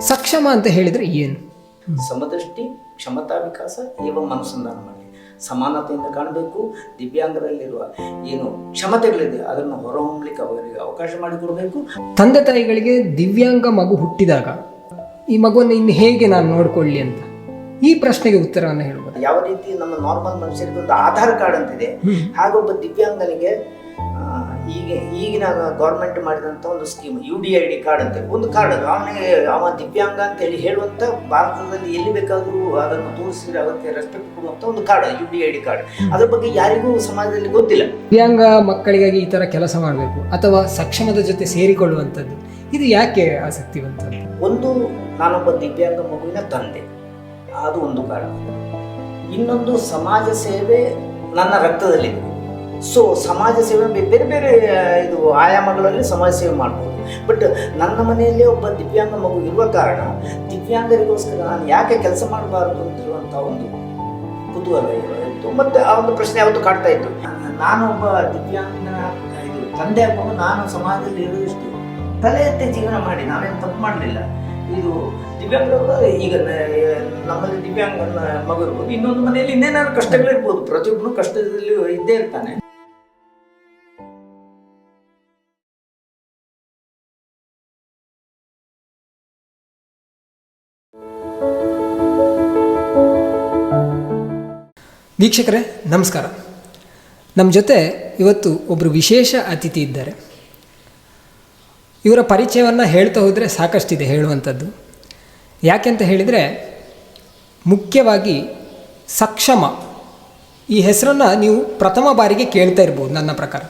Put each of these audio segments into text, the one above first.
ಸಕ್ಷಮ ಅಂತ ಹೇಳಿದರೆ ಏನು? ಸಮದೃಷ್ಟಿ, ಕ್ಷಮತಾ ವಿಕಾಸ ಏವಂ ಅನುಸಂಧಾನ ಮಾಡಿ ಸಮಾನತೆಯಿಂದ ಕಾಣಬೇಕು. ದಿವ್ಯಾಂಗರಲ್ಲಿರುವ ಏನು ಕ್ಷಮತೆಗಳಿದೆ ಅದನ್ನು ಹೊರಹೊಮ್ಮಲಿಕ್ಕೆ ಅವರಿಗೆ ಅವಕಾಶ ಮಾಡಿಕೊಡಬೇಕು. ತಂದೆ ತಾಯಿಗಳಿಗೆ ದಿವ್ಯಾಂಗ ಮಗು ಹುಟ್ಟಿದಾಗ ಈ ಮಗುವನ್ನು ಇನ್ನು ಹೇಗೆ ನಾನು ನೋಡಿಕೊಳ್ಳಿ ಅಂತ ಈ ಪ್ರಶ್ನೆಗೆ ಉತ್ತರವನ್ನು ಹೇಳ್ಬೋದು. ಯಾವ ರೀತಿ ನಮ್ಮ ನಾರ್ಮಲ್ ಮನುಷ್ಯರಿಗೆ ಒಂದು ಆಧಾರ್ ಕಾರ್ಡ್ ಅಂತಿದೆ, ಹಾಗೊಬ್ಬ ದಿವ್ಯಾಂಗನಿಗೆ ಈಗಿನ ಗೌರ್ಮೆಂಟ್ ಮಾಡಿದಂಥ ಒಂದು ಸ್ಕೀಮ್ UDID ಕಾರ್ಡ್ ಅಂತ ಒಂದು ಕಾರ್ಡ್, ಅದು ಅವನಿಗೆ ಅವ ದಿವ್ಯಾಂಗ ಅಂತೇಳಿ ಹೇಳುವಂಥ ಭಾರತದಲ್ಲಿ ಎಲ್ಲಿ ಬೇಕಾದರೂ ಅದನ್ನು ತೋರಿಸಿದ್ರೆ ಅವಕ್ಕೆ ರೆಸ್ಪೆಕ್ಟ್ ಕೊಡುವಂಥ ಒಂದು ಕಾರ್ಡ್ UDID ಕಾರ್ಡ್. ಅದ್ರ ಬಗ್ಗೆ ಯಾರಿಗೂ ಸಮಾಜದಲ್ಲಿ ಗೊತ್ತಿಲ್ಲ. ದಿವ್ಯಾಂಗ ಮಕ್ಕಳಿಗಾಗಿ ಈ ಥರ ಕೆಲಸ ಮಾಡಬೇಕು ಅಥವಾ ಸಕ್ಷಮದ ಜೊತೆ ಸೇರಿಕೊಳ್ಳುವಂಥದ್ದು ಇದು ಯಾಕೆ ಆಸಕ್ತಿವಂತದ್ದು? ಒಂದು, ನಾನೊಬ್ಬ ದಿವ್ಯಾಂಗ ಮಗುವಿನ ತಂದೆ, ಅದು ಒಂದು ಕಾರಣ. ಇನ್ನೊಂದು, ಸಮಾಜ ಸೇವೆ ನನ್ನ ರಕ್ತದಲ್ಲಿದೆ. ಸೊ ಸಮಾಜ ಸೇವೆ ಬೇರೆ ಬೇರೆ ಇದು ಆಯಾಮಗಳಲ್ಲಿ ಸಮಾಜ ಸೇವೆ ಮಾಡ್ಬೋದು. ಬಟ್ ನನ್ನ ಮನೆಯಲ್ಲೇ ಒಬ್ಬ ದಿವ್ಯಾಂಗ ಮಗು ಇರುವ ಕಾರಣ ದಿವ್ಯಾಂಗರಿಗೋಸ್ಕರ ನಾನು ಯಾಕೆ ಕೆಲಸ ಮಾಡಬಾರ್ದು ಅಂತಿರುವಂಥ ಒಂದು ಕುತೂಹಲ ಇತ್ತು. ಮತ್ತು ಆ ಒಂದು ಪ್ರಶ್ನೆ ಯಾವತ್ತು ಕಾಡ್ತಾ ಇತ್ತು. ನಾನೊಬ್ಬ ದಿವ್ಯಾಂಗನ ಇದು ತಂದೆ ಆಗ್ಬೋದು, ನಾನು ಸಮಾಜದಲ್ಲಿ ಇರೋದಿಷ್ಟು ತಲೆ ಎತ್ತಿ ಜೀವನ ಮಾಡಿ ನಾವೇನು ತಪ್ಪು ಮಾಡಲಿಲ್ಲ. ಇದು ದಿವ್ಯಾಂಗ ಈಗ ನಮ್ಮಲ್ಲಿ ದಿವ್ಯಾಂಗನ ಮಗು ಇರ್ಬೋದು, ಇನ್ನೊಂದು ಮನೆಯಲ್ಲಿ ಇನ್ನೇನಾದ್ರು ಕಷ್ಟಗಳಿರ್ಬೋದು. ಪ್ರತಿಯೊಬ್ಬನು ಕಷ್ಟದಲ್ಲಿ ಇದ್ದೇ ಇರ್ತಾನೆ. ವೀಕ್ಷಕರೇ ನಮಸ್ಕಾರ. ನಮ್ಮ ಜೊತೆ ಇವತ್ತು ಒಬ್ಬರು ವಿಶೇಷ ಅತಿಥಿ ಇದ್ದಾರೆ. ಇವರ ಪರಿಚಯವನ್ನು ಹೇಳ್ತಾ ಹೋದರೆ ಸಾಕಷ್ಟಿದೆ ಹೇಳುವಂಥದ್ದು. ಯಾಕೆಂತ ಹೇಳಿದರೆ, ಮುಖ್ಯವಾಗಿ ಸಕ್ಷಮ ಈ ಹೆಸರನ್ನು ನೀವು ಪ್ರಥಮ ಬಾರಿಗೆ ಕೇಳ್ತಾ ಇರ್ಬೋದು. ನನ್ನ ಪ್ರಕಾರ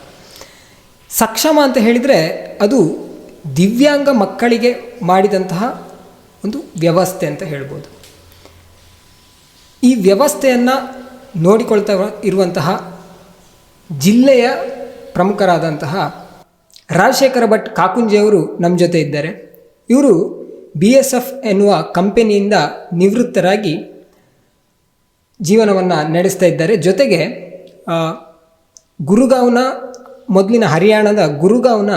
ಸಕ್ಷಮ ಅಂತ ಹೇಳಿದರೆ ಅದು ದಿವ್ಯಾಂಗ ಮಕ್ಕಳಿಗೆ ಮಾಡಿದಂತಹ ಒಂದು ವ್ಯವಸ್ಥೆ ಅಂತ ಹೇಳ್ಬೋದು. ಈ ವ್ಯವಸ್ಥೆಯನ್ನು ನೋಡಿಕೊಳ್ತಾ ಇರುವಂತಹ ಜಿಲ್ಲೆಯ ಪ್ರಮುಖರಾದಂತಹ ರಾಜಶೇಖರ ಭಟ್ ಕಾಕುಂಜೆಯವರು ನಮ್ಮ ಜೊತೆ ಇದ್ದಾರೆ. ಇವರು BSF ಎನ್ನುವ ಕಂಪನಿಯಿಂದ ನಿವೃತ್ತರಾಗಿ ಜೀವನವನ್ನು ನಡೆಸ್ತಾ ಇದ್ದಾರೆ. ಜೊತೆಗೆ ಗುರುಗಾವ್ನ, ಮೊದಲಿನ ಹರಿಯಾಣದ ಗುರುಗಾವ್ನ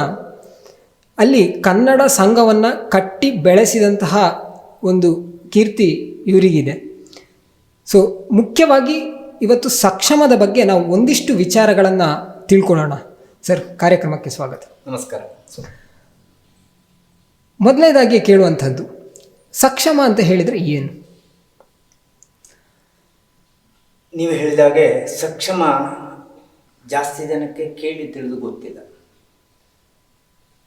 ಅಲ್ಲಿ ಕನ್ನಡ ಸಂಘವನ್ನು ಕಟ್ಟಿ ಬೆಳೆಸಿದಂತಹ ಒಂದು ಕೀರ್ತಿ ಇವರಿಗಿದೆ. ಸೊ ಮುಖ್ಯವಾಗಿ ಇವತ್ತು ಸಕ್ಷಮದ ಬಗ್ಗೆ ನಾವು ಒಂದಿಷ್ಟು ವಿಚಾರಗಳನ್ನು ತಿಳ್ಕೊಳ್ಳೋಣ. ಸರ್, ಕಾರ್ಯಕ್ರಮಕ್ಕೆ ಸ್ವಾಗತ. ನಮಸ್ಕಾರ. ಮೊದಲನೇದಾಗಿ ಕೇಳುವಂಥದ್ದು, ಸಕ್ಷಮ ಅಂತ ಹೇಳಿದರೆ ಏನು? ನೀವು ಹೇಳಿದಾಗೆ ಸಕ್ಷಮ ಜಾಸ್ತಿ ಜನಕ್ಕೆ ಕೇಳಿ ತಿಳಿದು ಗೊತ್ತಿಲ್ಲ.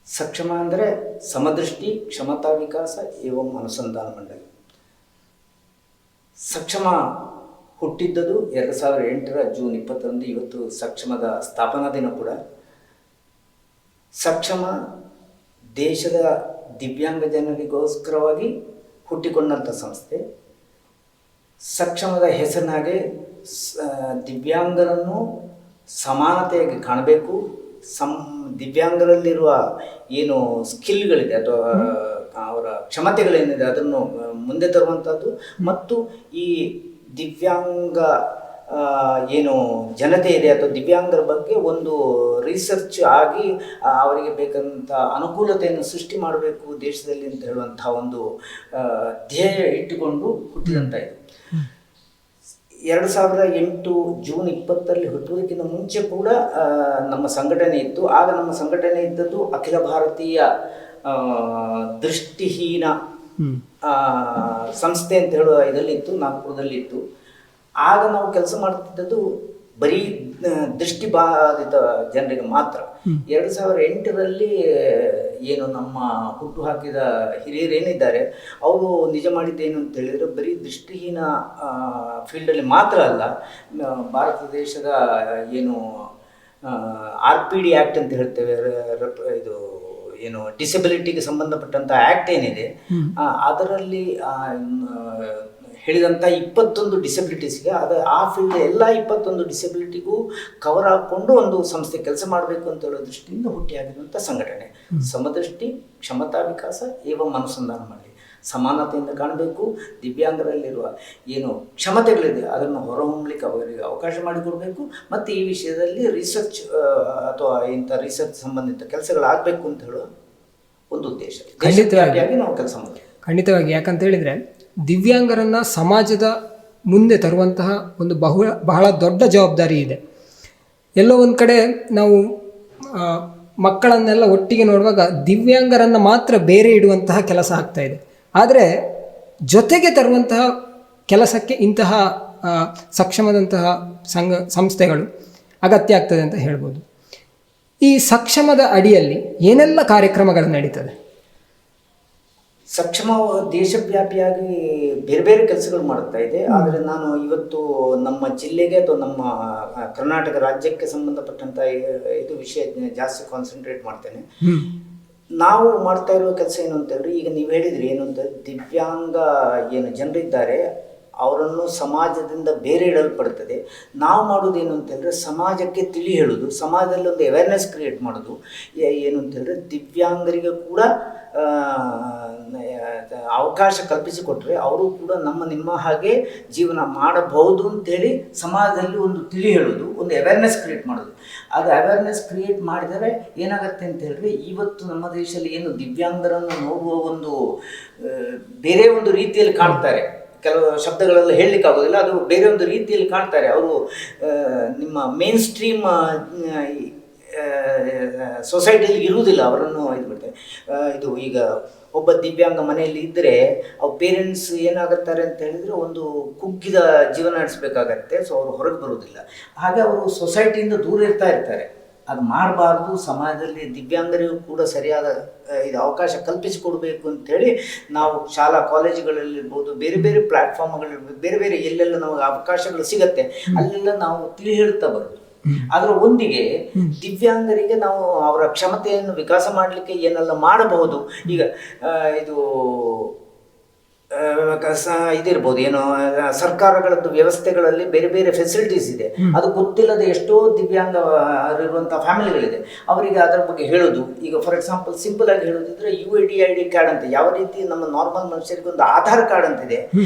ಸಕ್ಷಮ ಅಂದರೆ ಸಮದೃಷ್ಟಿ, ಕ್ಷಮತಾ ವಿಕಾಸ ಏವಂ ಅನುಸಂಧಾನ ಮಂಡಳಿ. ಸಕ್ಷಮ ಹುಟ್ಟಿದ್ದದು 2008 ಜೂನ್ 20 ಇವತ್ತು ಸಕ್ಷಮದ ಸ್ಥಾಪನಾ ದಿನ ಕೂಡ. ಸಕ್ಷಮ ದೇಶದ ದಿವ್ಯಾಂಗ ಜನರಿಗೋಸ್ಕರವಾಗಿ ಹುಟ್ಟಿಕೊಂಡಂಥ ಸಂಸ್ಥೆ. ಸಕ್ಷಮದ ಹೆಸರಿನಾಗೆ ದಿವ್ಯಾಂಗರನ್ನು ಸಮಾನತೆಯಾಗಿ ಕಾಣಬೇಕು. ದಿವ್ಯಾಂಗರಲ್ಲಿರುವ ಏನು ಸ್ಕಿಲ್ಗಳಿದೆ ಅಥವಾ ಅವರ ಕ್ಷಮತೆಗಳೇನಿದೆ ಅದನ್ನು ಮುಂದೆ ತರುವಂಥದ್ದು, ಮತ್ತು ಈ ದಿವ್ಯಾಂಗ ಏನು ಜನತೆ ಇದೆ ಅಥವಾ ದಿವ್ಯಾಂಗರ ಬಗ್ಗೆ ಒಂದು ರಿಸರ್ಚ್ ಆಗಿ ಅವರಿಗೆ ಬೇಕಂತ ಅನುಕೂಲತೆಯನ್ನು ಸೃಷ್ಟಿ ಮಾಡಬೇಕು ದೇಶದಲ್ಲಿ ಅಂತ ಹೇಳುವಂಥ ಒಂದು ಧ್ಯೇಯ ಇಟ್ಟುಕೊಂಡು ಹುಟ್ಟಿದಂಥ ಇದು. 2008 ಜೂನ್ 20 ಹುಟ್ಟುವುದಕ್ಕಿಂತ ಮುಂಚೆ ಕೂಡ ನಮ್ಮ ಸಂಘಟನೆ ಇತ್ತು. ಆಗ ನಮ್ಮ ಸಂಘಟನೆ ಇದ್ದದ್ದು ಅಖಿಲ ಭಾರತೀಯ ದೃಷ್ಟಿಹೀನ ಸಂಸ್ಥೆ ಅಂತ ಹೇಳುವ ಇದರಲ್ಲಿತ್ತು, ನಾಗ್ಪುರದಲ್ಲಿತ್ತು. ಆಗ ನಾವು ಕೆಲಸ ಮಾಡ್ತಿದ್ದದ್ದು ಬರೀ ದೃಷ್ಟಿಬಾಧಿತ ಜನರಿಗೆ ಮಾತ್ರ. 2008 ಏನು ನಮ್ಮ ಹುಟ್ಟು ಹಾಕಿದ ಹಿರಿಯರೇನಿದ್ದಾರೆ ಅವರು ನಿಜ ಮಾಡಿದ್ದೇನು ಅಂತ ಹೇಳಿದರೆ, ಬರೀ ದೃಷ್ಟಿಹೀನ ಫೀಲ್ಡಲ್ಲಿ ಮಾತ್ರ ಅಲ್ಲ, ಭಾರತ ದೇಶದ ಏನು RPD ಆ್ಯಕ್ಟ್ ಅಂತ ಹೇಳ್ತೇವೆ, ಇದು ಏನು ಡಿಸೆಬಿಲಿಟಿಗೆ ಸಂಬಂಧಪಟ್ಟಂಥ ಆ್ಯಕ್ಟ್ ಏನಿದೆ ಅದರಲ್ಲಿ ಹೇಳಿದಂಥ 21 ಡಿಸೆಬಿಲಿಟೀಸ್ಗೆ ಆ ಫೀಲ್ಡ್ ಎಲ್ಲ 21 ಡಿಸೆಬಿಲಿಟಿಗೂ ಕವರ್ ಹಾಕ್ಕೊಂಡು ಒಂದು ಸಂಸ್ಥೆ ಕೆಲಸ ಮಾಡಬೇಕು ಅಂತ ಹೇಳೋ ದೃಷ್ಟಿಯಿಂದ ಹುಟ್ಟಿಯಾಗಿರುವಂಥ ಸಂಘಟನೆ. ಸಮದೃಷ್ಟಿ, ಕ್ಷಮತಾ ವಿಕಾಸ ಏವಂ ಅನುಸಂಧಾನ ಮಾಡಿ ಸಮಾನತೆಯಿಂದ ಕಾಣಬೇಕು. ದಿವ್ಯಾಂಗರಲ್ಲಿರುವ ಏನು ಕ್ಷಮತೆಗಳಿದೆ ಅದನ್ನು ಹೊರಹೊಮ್ಮಲಿಕ್ಕೆ ಅವರಿಗೆ ಅವಕಾಶ ಮಾಡಿಕೊಡಬೇಕು. ಮತ್ತು ಈ ವಿಷಯದಲ್ಲಿ ರಿಸರ್ಚ್ ಅಥವಾ ಇಂಥ ರಿಸರ್ಚ್ ಸಂಬಂಧಿತ ಕೆಲಸಗಳಾಗಬೇಕು ಅಂತ ಹೇಳುವ ಒಂದು ಉದ್ದೇಶ. ಖಂಡಿತವಾಗಿ ನಾವು ಕೆಲಸ ಮಾಡಬೇಕು. ಖಂಡಿತವಾಗಿ. ಯಾಕಂತ ಹೇಳಿದರೆ ದಿವ್ಯಾಂಗರನ್ನು ಸಮಾಜದ ಮುಂದೆ ತರುವಂತಹ ಒಂದು ಬಹಳ ದೊಡ್ಡ ಜವಾಬ್ದಾರಿ ಇದೆ. ಎಲ್ಲೋ ಒಂದು ಕಡೆ ನಾವು ಮಕ್ಕಳನ್ನೆಲ್ಲ ಒಟ್ಟಿಗೆ ನೋಡುವಾಗ ದಿವ್ಯಾಂಗರನ್ನು ಮಾತ್ರ ಬೇರೆ ಇಡುವಂತಹ ಕೆಲಸ ಆಗ್ತಾ ಇದೆ. ಆದರೆ ಜೊತೆಗೆ ತರುವಂತಹ ಕೆಲಸಕ್ಕೆ ಇಂತಹ ಸಕ್ಷಮದಂತಹ ಸಂಸ್ಥೆಗಳು ಅಗತ್ಯ ಆಗ್ತದೆ ಅಂತ ಹೇಳ್ಬೋದು. ಈ ಸಕ್ಷಮದ ಅಡಿಯಲ್ಲಿ ಏನೆಲ್ಲ ಕಾರ್ಯಕ್ರಮಗಳು ನಡೀತದೆ? ಸಕ್ಷಮ ದೇಶವ್ಯಾಪಿಯಾಗಿ ಬೇರೆ ಬೇರೆ ಕೆಲಸಗಳು ಮಾಡ್ತಾ ಇದೆ. ಆದರೆ ನಾನು ಇವತ್ತು ನಮ್ಮ ಜಿಲ್ಲೆಗೆ ಅಥವಾ ನಮ್ಮ ಕರ್ನಾಟಕ ರಾಜ್ಯಕ್ಕೆ ಸಂಬಂಧಪಟ್ಟಂಥ ಇದು ವಿಷಯ ಜಾಸ್ತಿ ಕಾನ್ಸಂಟ್ರೇಟ್ ಮಾಡ್ತೇನೆ. ನಾವು ಮಾಡ್ತಾ ಇರೋ ಕೆಲಸ ಏನು ಅಂತಂದರೆ, ಈಗ ನೀವು ಹೇಳಿದ್ರಿ ಏನು ಅಂತ, ದಿವ್ಯಾಂಗ ಏನು ಜನರಿದ್ದಾರೆ ಅವರನ್ನು ಸಮಾಜದಿಂದ ಬೇರೆ ಇಡಲ್ಪಡ್ತದೆ. ನಾವು ಮಾಡೋದೇನು ಅಂತಂದರೆ ಸಮಾಜಕ್ಕೆ ತಿಳಿ ಹೇಳೋದು, ಸಮಾಜದಲ್ಲಿ ಒಂದು ಅವೇರ್ನೆಸ್ ಕ್ರಿಯೇಟ್ ಮಾಡೋದು. ಏನು ಅಂತಂದರೆ ದಿವ್ಯಾಂಗರಿಗೆ ಕೂಡ ಅವಕಾಶ ಕಲ್ಪಿಸಿಕೊಟ್ರೆ ಅವರು ಕೂಡ ನಿಮ್ಮ ಹಾಗೆ ಜೀವನ ಮಾಡಬಹುದು ಅಂತೇಳಿ ಸಮಾಜದಲ್ಲಿ ಒಂದು ತಿಳಿ ಹೇಳೋದು, ಒಂದು ಅವೇರ್ನೆಸ್ ಕ್ರಿಯೇಟ್ ಮಾಡೋದು. ಅದು ಅವೇರ್ನೆಸ್ ಕ್ರಿಯೇಟ್ ಮಾಡಿದರೆ ಏನಾಗುತ್ತೆ ಅಂತ ಹೇಳಿದ್ರೆ, ಇವತ್ತು ನಮ್ಮ ದೇಶದಲ್ಲಿ ಏನು ದಿವ್ಯಾಂಗರನ್ನು ನೋಡುವ ಒಂದು ಬೇರೆ ಒಂದು ರೀತಿಯಲ್ಲಿ ಕಾಣ್ತಾರೆ. ಕೆಲವು ಶಬ್ದಗಳೆಲ್ಲ ಹೇಳಲಿಕ್ಕಾಗೋದಿಲ್ಲ, ಅದು ಬೇರೆ ಒಂದು ರೀತಿಯಲ್ಲಿ ಕಾಣ್ತಾರೆ. ಅವರು ನಿಮ್ಮ ಮೇನ್ ಸ್ಟ್ರೀಮ್ ಸೊಸೈಟಿಯಲ್ಲಿ ಇರುವುದಿಲ್ಲ, ಅವರನ್ನು ಇದು ಮಾಡ್ತಾರೆ. ಇದು ಈಗ ಒಬ್ಬ ದಿವ್ಯಾಂಗ ಮನೆಯಲ್ಲಿ ಇದ್ದರೆ ಅವ್ರ ಪೇರೆಂಟ್ಸ್ ಏನಾಗುತ್ತಾರೆ ಅಂತ ಹೇಳಿದರೆ ಒಂದು ಕುಗ್ಗಿದ ಜೀವನ ನಡೆಸಬೇಕಾಗತ್ತೆ. ಸೊ ಅವರು ಹೊರಗೆ ಬರುವುದಿಲ್ಲ, ಹಾಗೆ ಅವರು ಸೊಸೈಟಿಯಿಂದ ದೂರ ಇರ್ತಾರೆ. ಅದು ಮಾಡಬಾರ್ದು. ಸಮಾಜದಲ್ಲಿ ದಿವ್ಯಾಂಗರಿಗೂ ಕೂಡ ಸರಿಯಾದ ಇದು ಅವಕಾಶ ಕಲ್ಪಿಸಿಕೊಡಬೇಕು ಅಂಥೇಳಿ ನಾವು ಶಾಲಾ ಕಾಲೇಜುಗಳಲ್ಲಿರ್ಬೋದು, ಬೇರೆ ಬೇರೆ ಪ್ಲ್ಯಾಟ್ಫಾರ್ಮ್ಗಳಿರ್ಬೋದು, ಬೇರೆ ಬೇರೆ ಎಲ್ಲೆಲ್ಲ ನಮಗೆ ಅವಕಾಶಗಳು ಸಿಗತ್ತೆ ಅಲ್ಲೆಲ್ಲ ನಾವು ತಿಳಿ ಹೇಳ್ತಾ ಬರೋದು. ಅದರ ಒಂದಿಗೆ ದಿವ್ಯಾಂಗರಿಗೆ ನಾವು ಅವರ ಕ್ಷಮತೆಯನ್ನು ವಿಕಾಸ ಮಾಡಲಿಕ್ಕೆ ಏನೆಲ್ಲ ಮಾಡಬಹುದು. ಈಗ ಇದು ಇದಿರ್ಬೋದು, ಏನು ಸರ್ಕಾರಗಳದ್ದು ವ್ಯವಸ್ಥೆಗಳಲ್ಲಿ ಬೇರೆ ಬೇರೆ ಫೆಸಿಲಿಟೀಸ್ ಇದೆ, ಅದು ಗೊತ್ತಿಲ್ಲದೆ ಎಷ್ಟೋ ದಿವ್ಯಾಂಗ ಇರುವಂಥ ಫ್ಯಾಮಿಲಿಗಳಿದೆ. ಅವರಿಗೆ ಅದರ ಬಗ್ಗೆ ಹೇಳೋದು. ಈಗ ಫಾರ್ ಎಕ್ಸಾಂಪಲ್ ಸಿಂಪಲ್ ಆಗಿ ಹೇಳೋದಿದ್ರೆ UID ಕಾರ್ಡ್ ಅಂತ, ಯಾವ ರೀತಿ ನಮ್ಮ ನಾರ್ಮಲ್ ಮನುಷ್ಯರಿಗೆ ಒಂದು ಆಧಾರ್ ಕಾರ್ಡ್ ಅಂತಿದೆ,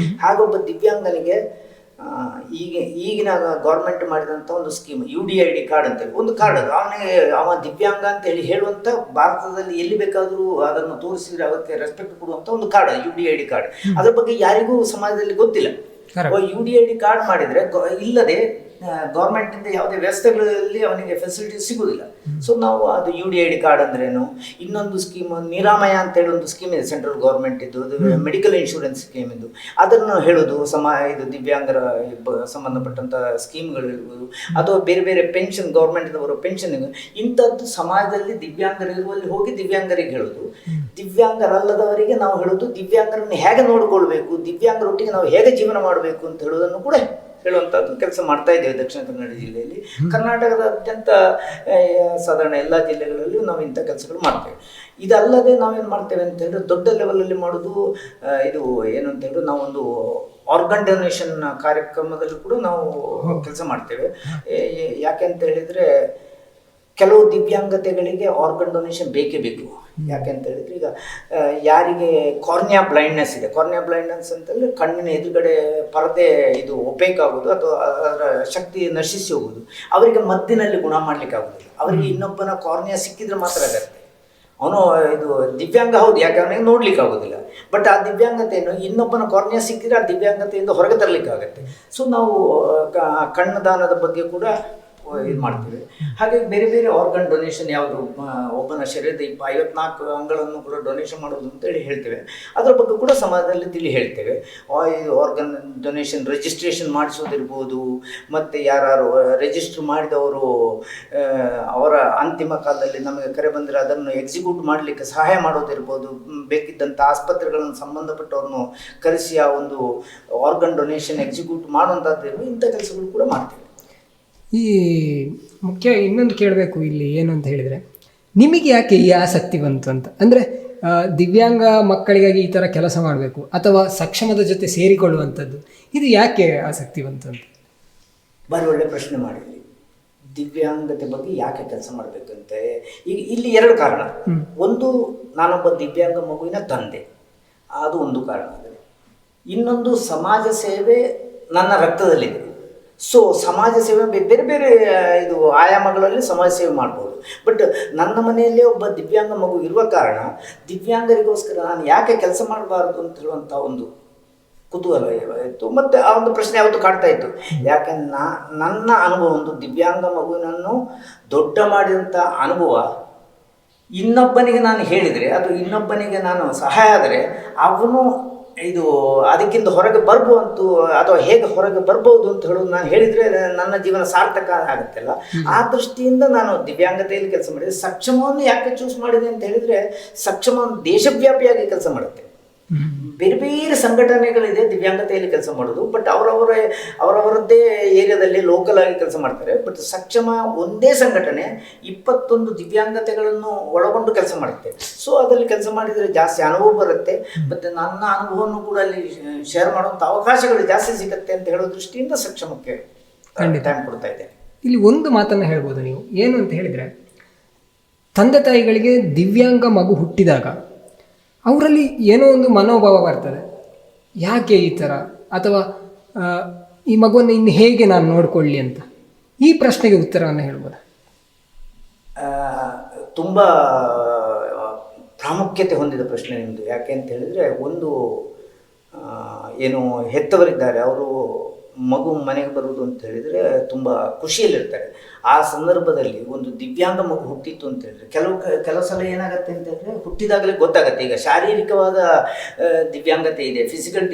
ಹಾಗೊಬ್ಬ ದಿವ್ಯಾಂಗನಿಗೆ ಈಗಿನ ಗೌರ್ಮೆಂಟ್ ಮಾಡಿದಂಥ ಒಂದು ಸ್ಕೀಮ್ UDID ಕಾರ್ಡ್ ಅಂತೇಳಿ ಒಂದು ಕಾರ್ಡ್. ಅದು ಅವ ದಿವ್ಯಾಂಗ ಅಂತೇಳಿ ಹೇಳುವಂಥ, ಭಾರತದಲ್ಲಿ ಎಲ್ಲಿ ಬೇಕಾದರೂ ಅದನ್ನು ತೋರಿಸಿದ್ರೆ ಅವಕ್ಕೆ ರೆಸ್ಪೆಕ್ಟ್ ಕೊಡುವಂಥ ಒಂದು ಕಾರ್ಡ್ UDID ಕಾರ್ಡ್. ಅದ್ರ ಬಗ್ಗೆ ಯಾರಿಗೂ ಸಮಾಜದಲ್ಲಿ ಗೊತ್ತಿಲ್ಲ. UDID ಕಾರ್ಡ್ ಮಾಡಿದರೆ ಇಲ್ಲದೆ ಗೌರ್ಮೆಂಟಿಂದ ಯಾವುದೇ ವ್ಯವಸ್ಥೆಗಳಲ್ಲಿ ಅವನಿಗೆ ಫೆಸಿಲಿಟೀಸ್ ಸಿಗೋದಿಲ್ಲ. ಸೊ ನಾವು ಅದು UDID ಕಾರ್ಡ್ ಅಂದ್ರೇನು, ಇನ್ನೊಂದು ಸ್ಕೀಮ್ ನಿರಾಮಯ ಅಂತೇಳಿ ಒಂದು ಸ್ಕೀಮ್ ಇದೆ ಸೆಂಟ್ರಲ್ ಗೌರ್ಮೆಂಟ್ ಇದ್ದು, ಅದು ಮೆಡಿಕಲ್ ಇನ್ಶೂರೆನ್ಸ್ ಸ್ಕೀಮ್ ಇದು. ಅದನ್ನು ಹೇಳೋದು ಇದು ದಿವ್ಯಾಂಗರ ಸಂಬಂಧಪಟ್ಟಂಥ ಸ್ಕೀಮ್ಗಳು ಇರ್ಬೋದು, ಅಥವಾ ಬೇರೆ ಬೇರೆ ಪೆನ್ಷನ್, ಗೌರ್ಮೆಂಟಿಂದ ಬರೋ ಪೆನ್ಷನ್, ಇಂಥದ್ದು ಸಮಾಜದಲ್ಲಿ ದಿವ್ಯಾಂಗರಿರುವಲ್ಲಿ ಹೋಗಿ ದಿವ್ಯಾಂಗರಿಗೆ ಹೇಳೋದು. ದಿವ್ಯಾಂಗರಲ್ಲದವರಿಗೆ ನಾವು ಹೇಳೋದು ದಿವ್ಯಾಂಗರನ್ನು ಹೇಗೆ ನೋಡಿಕೊಳ್ಬೇಕು, ದಿವ್ಯಾಂಗರೊಟ್ಟಿಗೆ ನಾವು ಹೇಗೆ ಜೀವನ ಮಾಡಬೇಕು ಅಂತ ಹೇಳೋದನ್ನು ಕೂಡ ಹೇಳುವಂಥದ್ದು ಕೆಲಸ ಮಾಡ್ತಾ ಇದ್ದೇವೆ ದಕ್ಷಿಣ ಕನ್ನಡ ಜಿಲ್ಲೆಯಲ್ಲಿ. ಕರ್ನಾಟಕದಾದ್ಯಂತ ಸಾಧಾರಣ ಎಲ್ಲ ಜಿಲ್ಲೆಗಳಲ್ಲೂ ನಾವು ಇಂಥ ಕೆಲಸಗಳು ಮಾಡ್ತೇವೆ. ಇದಲ್ಲದೆ ನಾವೇನು ಮಾಡ್ತೇವೆ ಅಂತ ಹೇಳಿದ್ರೆ, ದೊಡ್ಡ ಲೆವೆಲಲ್ಲಿ ಮಾಡೋದು ಇದು ಏನು ಅಂತ ಹೇಳಿದ್ರೆ, ನಾವೊಂದು ಆರ್ಗನ್ ಡೊನೇಷನ್ ಕಾರ್ಯಕ್ರಮದಲ್ಲಿ ಕೂಡ ನಾವು ಕೆಲಸ ಮಾಡ್ತೇವೆ. ಯಾಕೆ ಅಂತ ಹೇಳಿದರೆ, ಕೆಲವು ದಿವ್ಯಾಂಗತೆಗಳಿಗೆ ಆರ್ಗನ್ ಡೊನೇಷನ್ ಬೇಕೇ ಬೇಕು. ಯಾಕೆ ಅಂತ ಹೇಳಿದ್ರೆ, ಈಗ ಯಾರಿಗೆ ಕಾರ್ನಿಯಾ ಬ್ಲೈಂಡ್ನೆಸ್ ಇದೆ, ಕಾರ್ನಿಯಾ ಬ್ಲೈಂಡ್ನೆಸ್ ಅಂತಂದರೆ ಕಣ್ಣಿನ ಎದುರುಗಡೆ ಪರದೆ ಇದು ಒಪೇಕಾಗೋದು ಅಥವಾ ಅದರ ಶಕ್ತಿ ನಶಿಸಿ ಹೋಗೋದು, ಅವರಿಗೆ ಮದ್ದಿನಲ್ಲಿ ಗುಣ ಮಾಡಲಿಕ್ಕೆ ಆಗೋದಿಲ್ಲ. ಅವರಿಗೆ ಇನ್ನೊಬ್ಬನ ಕಾರ್ನಿಯಾ ಸಿಕ್ಕಿದ್ರೆ ಮಾತ್ರ ಆಗತ್ತೆ. ಅವನು ಇದು ದಿವ್ಯಾಂಗ ಹೌದು, ಯಾಕೆ ಅವನಿಗೆ ನೋಡ್ಲಿಕ್ಕೆ ಆಗೋದಿಲ್ಲ, ಬಟ್ ಆ ದಿವ್ಯಾಂಗತೆಯನ್ನು ಇನ್ನೊಬ್ಬನ ಕಾರ್ನಿಯಾ ಸಿಕ್ಕಿದ್ರೆ ಆ ದಿವ್ಯಾಂಗತೆಯಿಂದ ಹೊರಗೆ ತರಲಿಕ್ಕೆ ಆಗುತ್ತೆ. ಸೊ ನಾವು ಕಣ್ಣು ದಾನದ ಬಗ್ಗೆ ಕೂಡ ಇದು ಮಾಡ್ತೀವಿ. ಹಾಗೆ ಬೇರೆ ಬೇರೆ ಆರ್ಗನ್ ಡೊನೇಷನ್ ಯಾವುದು, ಒಬ್ಬನ ಶರೀರದ 54 ಅಂಗಗಳನ್ನು ಕೂಡ ಡೊನೇಷನ್ ಮಾಡೋದು ಅಂತೇಳಿ ಹೇಳ್ತೇವೆ. ಅದರ ಬಗ್ಗೆ ಕೂಡ ಸಮಾಜದಲ್ಲಿ ತಿಳಿ ಹೇಳ್ತೇವೆ. ಆರ್ಗನ್ ಡೊನೇಷನ್ ರಿಜಿಸ್ಟ್ರೇಷನ್ ಮಾಡಿಸೋದಿರ್ಬೋದು, ಮತ್ತು ಯಾರು ರಿಜಿಸ್ಟ್ರ್ ಮಾಡಿದವರು ಅವರ ಅಂತಿಮ ಕಾಲದಲ್ಲಿ ನಮಗೆ ಕರೆ ಬಂದರೆ ಅದನ್ನು ಎಕ್ಸಿಕ್ಯೂಟ್ ಮಾಡಲಿಕ್ಕೆ ಸಹಾಯ ಮಾಡೋದಿರ್ಬೋದು, ಬೇಕಿದ್ದಂಥ ಆಸ್ಪತ್ರೆಗಳನ್ನು ಸಂಬಂಧಪಟ್ಟವ್ರನ್ನು ಕರೆಸಿ ಆ ಒಂದು ಆರ್ಗನ್ ಡೊನೇಷನ್ ಎಕ್ಸಿಕ್ಯೂಟ್ ಮಾಡುವಂಥದ್ದು, ಇಂಥ ಕೆಲಸಗಳು ಕೂಡ ಮಾಡ್ತೇವೆ. ಈ ಮುಖ್ಯ ಇನ್ನೊಂದು ಕೇಳಬೇಕು ಇಲ್ಲಿ ಏನು ಅಂತ ಹೇಳಿದರೆ, ನಿಮಗೆ ಯಾಕೆ ಈ ಆಸಕ್ತಿ ಬಂತು ಅಂತ? ಅಂದರೆ ದಿವ್ಯಾಂಗ ಮಕ್ಕಳಿಗಾಗಿ ಈ ಥರ ಕೆಲಸ ಮಾಡಬೇಕು ಅಥವಾ ಸಕ್ಷಮದ ಜೊತೆ ಸೇರಿಕೊಳ್ಳುವಂಥದ್ದು, ಇದು ಯಾಕೆ ಆಸಕ್ತಿ ಬಂತು ಅಂತ? ಭಾರಿ ಒಳ್ಳೆ ಪ್ರಶ್ನೆ ಮಾಡಿದ್ವಿ. ದಿವ್ಯಾಂಗತೆ ಬಗ್ಗೆ ಯಾಕೆ ಕೆಲಸ ಮಾಡಬೇಕಂತೆ, ಈಗ ಇಲ್ಲಿ 2 ಕಾರಣ. ಒಂದು, ನಾನೊಬ್ಬ ದಿವ್ಯಾಂಗ ಮಗುವಿನ ತಂದೆ, ಅದು ಒಂದು ಕಾರಣ. ಇನ್ನೊಂದು, ಸಮಾಜ ಸೇವೆ ನನ್ನ ರಕ್ತದಲ್ಲಿದೆ. ಸೊ ಸಮಾಜ ಸೇವೆ ಬೇರೆ ಬೇರೆ ಇದು ಆಯಾಮಗಳಲ್ಲಿ ಸಮಾಜ ಸೇವೆ ಮಾಡ್ಬೋದು. ಬಟ್ ನನ್ನ ಮನೆಯಲ್ಲೇ ಒಬ್ಬ ದಿವ್ಯಾಂಗ ಮಗು ಇರುವ ಕಾರಣ ದಿವ್ಯಾಂಗರಿಗೋಸ್ಕರ ನಾನು ಯಾಕೆ ಕೆಲಸ ಮಾಡಬಾರ್ದು ಅಂತ ಹೇಳುವಂಥ ಒಂದು ಕುತೂಹಲ ಇತ್ತು. ಮತ್ತು ಆ ಒಂದು ಪ್ರಶ್ನೆ ಯಾವತ್ತೂ ಕಾಡ್ತಾ ಇತ್ತು. ಯಾಕೆ ನನ್ನ ಅನುಭವ, ಒಂದು ದಿವ್ಯಾಂಗ ಮಗುವಿನನ್ನು ದೊಡ್ಡ ಮಾಡಿದಂಥ ಅನುಭವ ಇನ್ನೊಬ್ಬನಿಗೆ ನಾನು ಹೇಳಿದರೆ, ಅದು ಇನ್ನೊಬ್ಬನಿಗೆ ನಾನು ಸಹಾಯ ಆದರೆ ಅವನು ಇದು ಅದಕ್ಕಿಂತ ಹೊರಗೆ ಬರ್ಬೋದು ಅಥವಾ ಹೇಗೆ ಹೊರಗೆ ಬರ್ಬೋದು ಅಂತ ಹೇಳೋದು ನಾನು ಹೇಳಿದರೆ ನನ್ನ ಜೀವನ ಸಾರ್ಥಕ ಆಗುತ್ತಲ್ಲ. ಆ ದೃಷ್ಟಿಯಿಂದ ನಾನು ದಿವ್ಯಾಂಗತೆಯಲ್ಲಿ ಕೆಲಸ ಮಾಡಿದೆ. ಸಕ್ಷಮವನ್ನು ಯಾಕೆ ಚೂಸ್ ಮಾಡಿದೆ ಅಂತ ಹೇಳಿದರೆ, ಸಕ್ಷಮ ದೇಶವ್ಯಾಪಿಯಾಗಿ ಕೆಲಸ ಮಾಡುತ್ತೆ. ಬೇರೆ ಬೇರೆ ಸಂಘಟನೆಗಳಿದೆ ದಿವ್ಯಾಂಗತೆಯಲ್ಲಿ ಕೆಲಸ ಮಾಡೋದು. ಬಟ್ ಅವರವರದ್ದೇ ಏರಿಯಾದಲ್ಲಿ ಲೋಕಲ್ ಆಗಿ ಕೆಲಸ ಮಾಡ್ತಾರೆ. ಬಟ್ ಸಕ್ಷಮ ಒಂದೇ ಸಂಘಟನೆ 21 ದಿವ್ಯಾಂಗತೆಗಳನ್ನು ಒಳಗೊಂಡು ಕೆಲಸ ಮಾಡುತ್ತೆ. ಸೊ ಅದರಲ್ಲಿ ಕೆಲಸ ಮಾಡಿದರೆ ಜಾಸ್ತಿ ಅನುಭವ ಬರುತ್ತೆ. ಮತ್ತು ನನ್ನ ಅನುಭವವನ್ನು ಕೂಡ ಅಲ್ಲಿ ಶೇರ್ ಮಾಡುವಂಥ ಅವಕಾಶಗಳು ಜಾಸ್ತಿ ಸಿಗುತ್ತೆ ಅಂತ ಹೇಳೋ ದೃಷ್ಟಿಯಿಂದ ಸಕ್ಷಮಕ್ಕೆ ಟೈಮ್ ಕೊಡ್ತಾ ಇದ್ದೇನೆ. ಇಲ್ಲಿ ಒಂದು ಮಾತನ್ನು ಹೇಳ್ಬೋದು ನೀವು, ಏನು ಅಂತ ಹೇಳಿದರೆ, ತಂದೆ ತಾಯಿಗಳಿಗೆ ದಿವ್ಯಾಂಗ ಮಗು ಹುಟ್ಟಿದಾಗ ಅವರಲ್ಲಿ ಏನೋ ಒಂದು ಮನೋಭಾವ ಬರ್ತದೆ, ಯಾಕೆ ಈ ಥರ, ಅಥವಾ ಈ ಮಗುವನ್ನು ಇನ್ನು ಹೇಗೆ ನಾನು ನೋಡಿಕೊಳ್ಳಿ ಅಂತ. ಈ ಪ್ರಶ್ನೆಗೆ ಉತ್ತರವನ್ನು ಹೇಳ್ಬೋದು. ತುಂಬ ಪ್ರಾಮುಖ್ಯತೆ ಹೊಂದಿದ ಪ್ರಶ್ನೆ ನಿಮ್ಮದು. ಯಾಕೆ ಅಂತ ಹೇಳಿದರೆ, ಒಂದು ಏನು ಹೆತ್ತವರಿದ್ದಾರೆ, ಅವರು ಮಗು ಮನೆಗೆ ಬರುವುದು ಅಂತ ಹೇಳಿದರೆ ತುಂಬ ಖುಷಿಯಲ್ಲಿರ್ತಾರೆ. ಆ ಸಂದರ್ಭದಲ್ಲಿ ಒಂದು ದಿವ್ಯಾಂಗ ಮಗು ಹುಟ್ಟಿತ್ತು ಅಂತ ಹೇಳಿದ್ರೆ ಕೆಲವು ಸಲ ಏನಾಗುತ್ತೆ ಅಂತ ಹೇಳಿದ್ರೆ, ಹುಟ್ಟಿದಾಗಲೇ ಗೊತ್ತಾಗುತ್ತೆ. ಈಗ ಶಾರೀರಿಕವಾದ ದಿವ್ಯಾಂಗತೆ ಇದೆ, ಫಿಸಿಕಲ್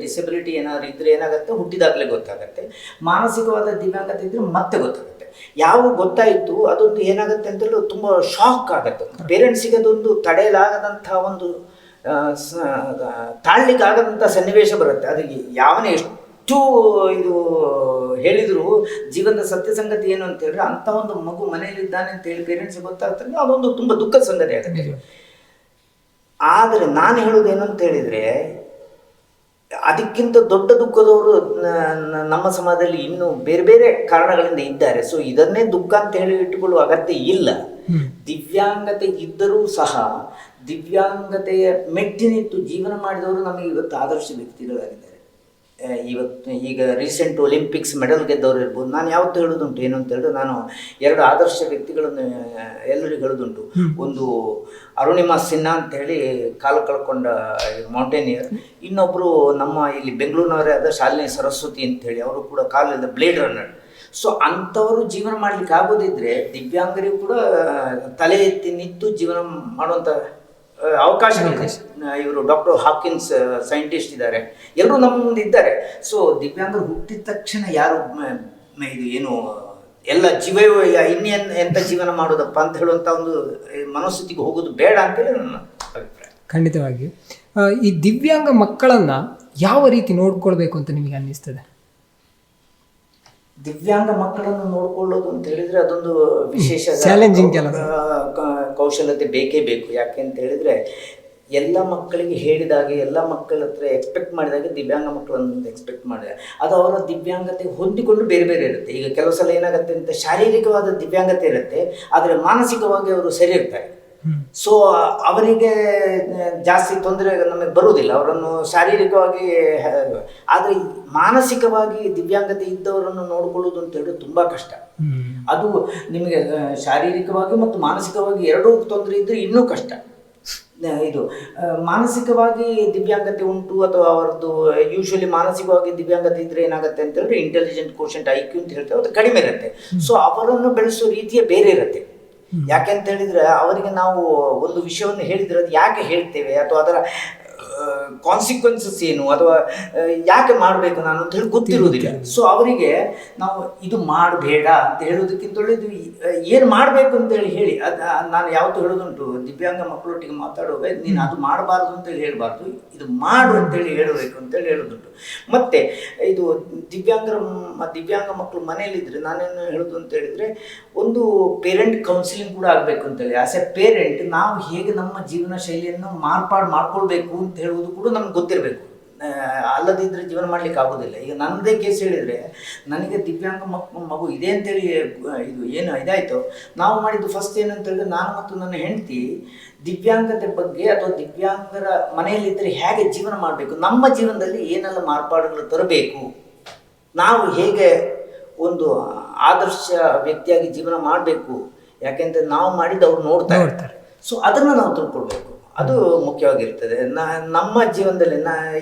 ಡಿಸಬಿಲಿಟಿ ಏನಾದ್ರು ಇದ್ದರೆ ಏನಾಗುತ್ತೆ, ಹುಟ್ಟಿದಾಗಲೇ ಗೊತ್ತಾಗುತ್ತೆ. ಮಾನಸಿಕವಾದ ದಿವ್ಯಾಂಗತೆ ಇದ್ದರೆ ಮತ್ತೆ ಗೊತ್ತಾಗುತ್ತೆ. ಯಾವ ಗೊತ್ತಾಯಿತು ಅದೊಂದು ಏನಾಗುತ್ತೆ ಅಂತ ಹೇಳಿ ತುಂಬ ಶಾಕ್ ಆಗುತ್ತೆ. ಪೇರೆಂಟ್ಸಿಗೆ ಅದೊಂದು ತಡೆಯಲಾಗದಂಥ ಒಂದು ತಾಳ್ಲಿಕ್ಕಾಗದಂಥ ಸನ್ನಿವೇಶ ಬರುತ್ತೆ. ಅದು ಯಾವನೇ ಎಷ್ಟು ಇದು ಹೇಳಿದ್ರು ಜೀವನದ ಸತ್ಯ ಸಂಗತಿ ಏನು ಅಂತ ಹೇಳಿದ್ರೆ, ಅಂಥ ಒಂದು ಮಗು ಮನೆಯಲ್ಲಿದ್ದಾನೆ ಅಂತ ಹೇಳಿ ಪೇರೆಂಟ್ಸ್ಗೆ ಗೊತ್ತಾಗ್ತದೆ, ಅದೊಂದು ತುಂಬ ದುಃಖದ ಸಂಗತಿ ಆಗುತ್ತೆ. ಆದರೆ ನಾನು ಹೇಳೋದು ಏನು ಅಂತ ಹೇಳಿದರೆ, ಅದಕ್ಕಿಂತ ದೊಡ್ಡ ದುಃಖದವರು ನಮ್ಮ ಸಮಾಜದಲ್ಲಿ ಇನ್ನೂ ಬೇರೆ ಬೇರೆ ಕಾರಣಗಳಿಂದ ಇದ್ದಾರೆ. ಸೊ ಇದನ್ನೇ ದುಃಖ ಅಂತ ಹೇಳಿ ಇಟ್ಟುಕೊಳ್ಳುವ ಅಗತ್ಯ ಇಲ್ಲ. ದಿವ್ಯಾಂಗತೆ ಇದ್ದರೂ ಸಹ ದಿವ್ಯಾಂಗತೆಯ ಮೆಟ್ಟಿನಿಟ್ಟು ಜೀವನ ಮಾಡಿದವರು ನಮಗೆ ಇವತ್ತು ಆದರ್ಶ ವ್ಯಕ್ತಿಗಳಾಗಿದ್ದಾರೆ. ಇವತ್ತು ಈಗ ರೀಸೆಂಟ್ ಒಲಿಂಪಿಕ್ಸ್ ಮೆಡಲ್ ಗೆದ್ದವರು ಇರ್ಬೋದು. ನಾನು ಯಾವತ್ತೂ ಹೇಳೋದುಂಟು ಏನು ಅಂತ ಹೇಳಿದ್ರೆ, ನಾನು 2 ಆದರ್ಶ ವ್ಯಕ್ತಿಗಳನ್ನು ಎಲ್ಲರಿಗೂ ಹೇಳೋದುಂಟು. ಒಂದು ಅರುಣಿಮಾ ಸಿನ್ಹಾ ಅಂತ ಹೇಳಿ ಕಾಲು ಕಳ್ಕೊಂಡ ಮೌಂಟೇನಿಯರ್, ಇನ್ನೊಬ್ಬರು ನಮ್ಮ ಇಲ್ಲಿ ಬೆಂಗಳೂರಿನವರೇ ಆದ ಶಾಲಿನಿ ಸರಸ್ವತಿ ಅಂತ ಹೇಳಿ, ಅವರು ಕೂಡ ಕಾಲಿಂದ ಬ್ಲೇಡ್ ರನ್ನರ್. ಸೊ ಅಂಥವರು ಜೀವನ ಮಾಡಲಿಕ್ಕೆ ಆಗೋದಿದ್ರೆ ದಿವ್ಯಾಂಗರಿಗೂ ಕೂಡ ತಲೆ ಎತ್ತಿ ನಿಂತು ಜೀವನ ಮಾಡುವಂಥ ಅವಕಾಶಗಳಿದೆ. ಇವರು ಡಾಕ್ಟರ್ ಹಾಕಿನ್ಸ್ ಸೈಂಟಿಸ್ಟ್ ಇದ್ದಾರೆ, ಎಲ್ಲರೂ ನಮ್ಮ ಮುಂದೆ ಇದ್ದಾರೆ. ಸೊ ದಿವ್ಯಾಂಗರು ಹುಟ್ಟಿದ ತಕ್ಷಣ ಯಾರು ಇದು ಏನು ಎಲ್ಲ ಜೀವವೋ ಎಂಥ ಜೀವನ ಮಾಡೋದಪ್ಪ ಅಂತ ಹೇಳುವಂಥ ಒಂದು ಮನಸ್ಥಿತಿಗೆ ಹೋಗೋದು ಬೇಡ ಅಂತೇಳಿ ನನ್ನ ಅಭಿಪ್ರಾಯ. ಖಂಡಿತವಾಗಿಯೂ ಈ ದಿವ್ಯಾಂಗ ಮಕ್ಕಳನ್ನು ಯಾವ ರೀತಿ ನೋಡ್ಕೊಳ್ಬೇಕು ಅಂತ ನಿಮಗೆ ಅನ್ನಿಸ್ತದೆ? ದಿವ್ಯಾಂಗ ಮಕ್ಕಳನ್ನು ನೋಡ್ಕೊಳ್ಳೋದು ಅಂತ ಹೇಳಿದರೆ ಅದೊಂದು ವಿಶೇಷ ಚಾಲೆಂಜಿಂಗ್ ಕೆಲಸ, ಕೌಶಲ್ಯತೆ ಬೇಕೇ ಬೇಕು. ಯಾಕೆ ಅಂತ ಹೇಳಿದರೆ, ಎಲ್ಲ ಮಕ್ಕಳಿಗೆ ಹೇಳಿದಾಗೆ ಎಲ್ಲ ಮಕ್ಕಳ ಹತ್ರ ಎಕ್ಸ್ಪೆಕ್ಟ್ ಮಾಡಿದಾಗೆ ದಿವ್ಯಾಂಗ ಮಕ್ಕಳನ್ನು ಎಕ್ಸ್ಪೆಕ್ಟ್ ಮಾಡಿದೆ ಅದು ಅವರ ದಿವ್ಯಾಂಗತೆ ಹೊಂದಿಕೊಂಡು ಬೇರೆ ಬೇರೆ ಇರುತ್ತೆ. ಈಗ ಕೆಲವು ಸಲ ಏನಾಗುತ್ತೆ ಅಂತ, ಶಾರೀರಿಕವಾದ ದಿವ್ಯಾಂಗತೆ ಇರುತ್ತೆ, ಆದರೆ ಮಾನಸಿಕವಾಗಿ ಅವರು ಸರಿ ಇರ್ತಾರೆ. ಸೊ ಅವರಿಗೆ ಜಾಸ್ತಿ ತೊಂದರೆ ನಮಗೆ ಬರುವುದಿಲ್ಲ, ಅವರನ್ನು ಶಾರೀರಿಕವಾಗಿ. ಆದರೆ ಮಾನಸಿಕವಾಗಿ ದಿವ್ಯಾಂಗತೆ ಇದ್ದವರನ್ನು ನೋಡಿಕೊಳ್ಳೋದು ಅಂತ ಹೇಳಿದ್ರೆ ತುಂಬ ಕಷ್ಟ. ಅದು ನಿಮಗೆ ಶಾರೀರಿಕವಾಗಿ ಮತ್ತು ಮಾನಸಿಕವಾಗಿ ಎರಡೂ ತೊಂದರೆ ಇದ್ದರೆ ಇನ್ನೂ ಕಷ್ಟ. ಇದು ಮಾನಸಿಕವಾಗಿ ದಿವ್ಯಾಂಗತೆ ಉಂಟು ಅಥವಾ ಅವರದ್ದು ಯೂಶ್ವಲಿ ಮಾನಸಿಕವಾಗಿ ದಿವ್ಯಾಂಗತೆ ಇದ್ರೆ ಏನಾಗುತ್ತೆ ಅಂತ ಹೇಳಿದ್ರೆ, ಇಂಟೆಲಿಜೆಂಟ್ ಕೋಶೆಂಟ್ IQ ಅಂತ ಹೇಳ್ತೇವೆ, ಅದು ಕಡಿಮೆ ಇರುತ್ತೆ. ಸೊ ಅವರನ್ನು ಬೆಳೆಸೋ ರೀತಿಯೇ ಬೇರೆ ಇರುತ್ತೆ. ಯಾಕೆ ಅಂತ ಹೇಳಿದ್ರೆ, ಅವರಿಗೆ ನಾವು ಒಂದು ವಿಷಯವನ್ನು ಹೇಳಿದರೆ ಅದು ಯಾಕೆ ಹೇಳ್ತೇವೆ ಅಥವಾ ಅದರ ಕಾನ್ಸಿಕ್ವೆನ್ಸಸ್ ಏನು ಅಥವಾ ಯಾಕೆ ಮಾಡಬೇಕು ನಾನು ಅಂತ ಹೇಳಿ ಗೊತ್ತಿರುವುದಿಲ್ಲ. ಸೊ ಅವರಿಗೆ ನಾವು ಇದು ಮಾಡಬೇಡ ಅಂತ ಹೇಳೋದಕ್ಕಿಂತ ಒಳ್ಳೆಯದು ಏನು ಮಾಡಬೇಕು ಅಂತೇಳಿ ಹೇಳಿ. ನಾನು ಯಾವತ್ತೂ ಹೇಳೋದುಂಟು, ದಿವ್ಯಾಂಗ ಮಕ್ಕಳೊಟ್ಟಿಗೆ ಮಾತಾಡುವಾಗ ನೀನು ಅದು ಮಾಡಬಾರ್ದು ಅಂತೇಳಿ ಹೇಳಬಾರ್ದು, ಇದು ಮಾಡು ಅಂತೇಳಿ ಹೇಳಬೇಕು ಅಂತೇಳಿ ಹೇಳೋದುಂಟು. ಮತ್ತು ಇದು ದಿವ್ಯಾಂಗ ಮಕ್ಕಳು ಮನೆಯಲ್ಲಿದ್ದರೆ ನಾನೇನು ಹೇಳೋದು ಅಂತ ಹೇಳಿದರೆ, ಒಂದು ಪೇರೆಂಟ್ ಕೌನ್ಸಿಲಿಂಗ್ ಕೂಡ ಆಗಬೇಕು ಅಂತೇಳಿ. ಆಸ್ ಎ ಪೇರೆಂಟ್ ನಾವು ಹೇಗೆ ನಮ್ಮ ಜೀವನ ಶೈಲಿಯನ್ನು ಮಾಡ್ಕೊಳ್ಬೇಕು ಅಂತ ಹೇಳುವುದು ಕೂಡ ನಮ್ಗೆ ಗೊತ್ತಿರಬೇಕು. ಅಲ್ಲದಿದ್ದರೆ ಜೀವನ ಮಾಡಲಿಕ್ಕೆ ಆಗೋದಿಲ್ಲ. ಈಗ ನನ್ನದೇ ಕೇಸ್ ಹೇಳಿದರೆ, ನನಗೆ ದಿವ್ಯಾಂಗ ಮಗು ಇದೆ ಅಂತೇಳಿ ಇದು ಏನು ಇದಾಯಿತು, ನಾವು ಮಾಡಿದ್ದು ಫಸ್ಟ್ ಏನಂತ ಹೇಳಿದ್ರೆ, ನಾನು ಮತ್ತು ನನ್ನ ಹೆಂಡತಿ ದಿವ್ಯಾಂಗತೆ ಬಗ್ಗೆ ಅಥವಾ ದಿವ್ಯಾಂಗರ ಮನೆಯಲ್ಲಿದ್ದರೆ ಹೇಗೆ ಜೀವನ ಮಾಡಬೇಕು, ನಮ್ಮ ಜೀವನದಲ್ಲಿ ಏನೆಲ್ಲ ಮಾರ್ಪಾಡುಗಳು ತರಬೇಕು, ನಾವು ಹೇಗೆ ಒಂದು ಆದರ್ಶ ವ್ಯಕ್ತಿಯಾಗಿ ಜೀವನ ಮಾಡಬೇಕು. ಯಾಕೆಂದರೆ ನಾವು ಮಾಡಿದ್ದು ಅವ್ರು ನೋಡ್ತಾರೆ. ಸೊ ಅದನ್ನು ನಾವು ತಿಳ್ಕೊಳ್ಬೇಕು, ಅದು ಮುಖ್ಯವಾಗಿರ್ತದೆ. ನಮ್ಮ ಜೀವನದಲ್ಲಿ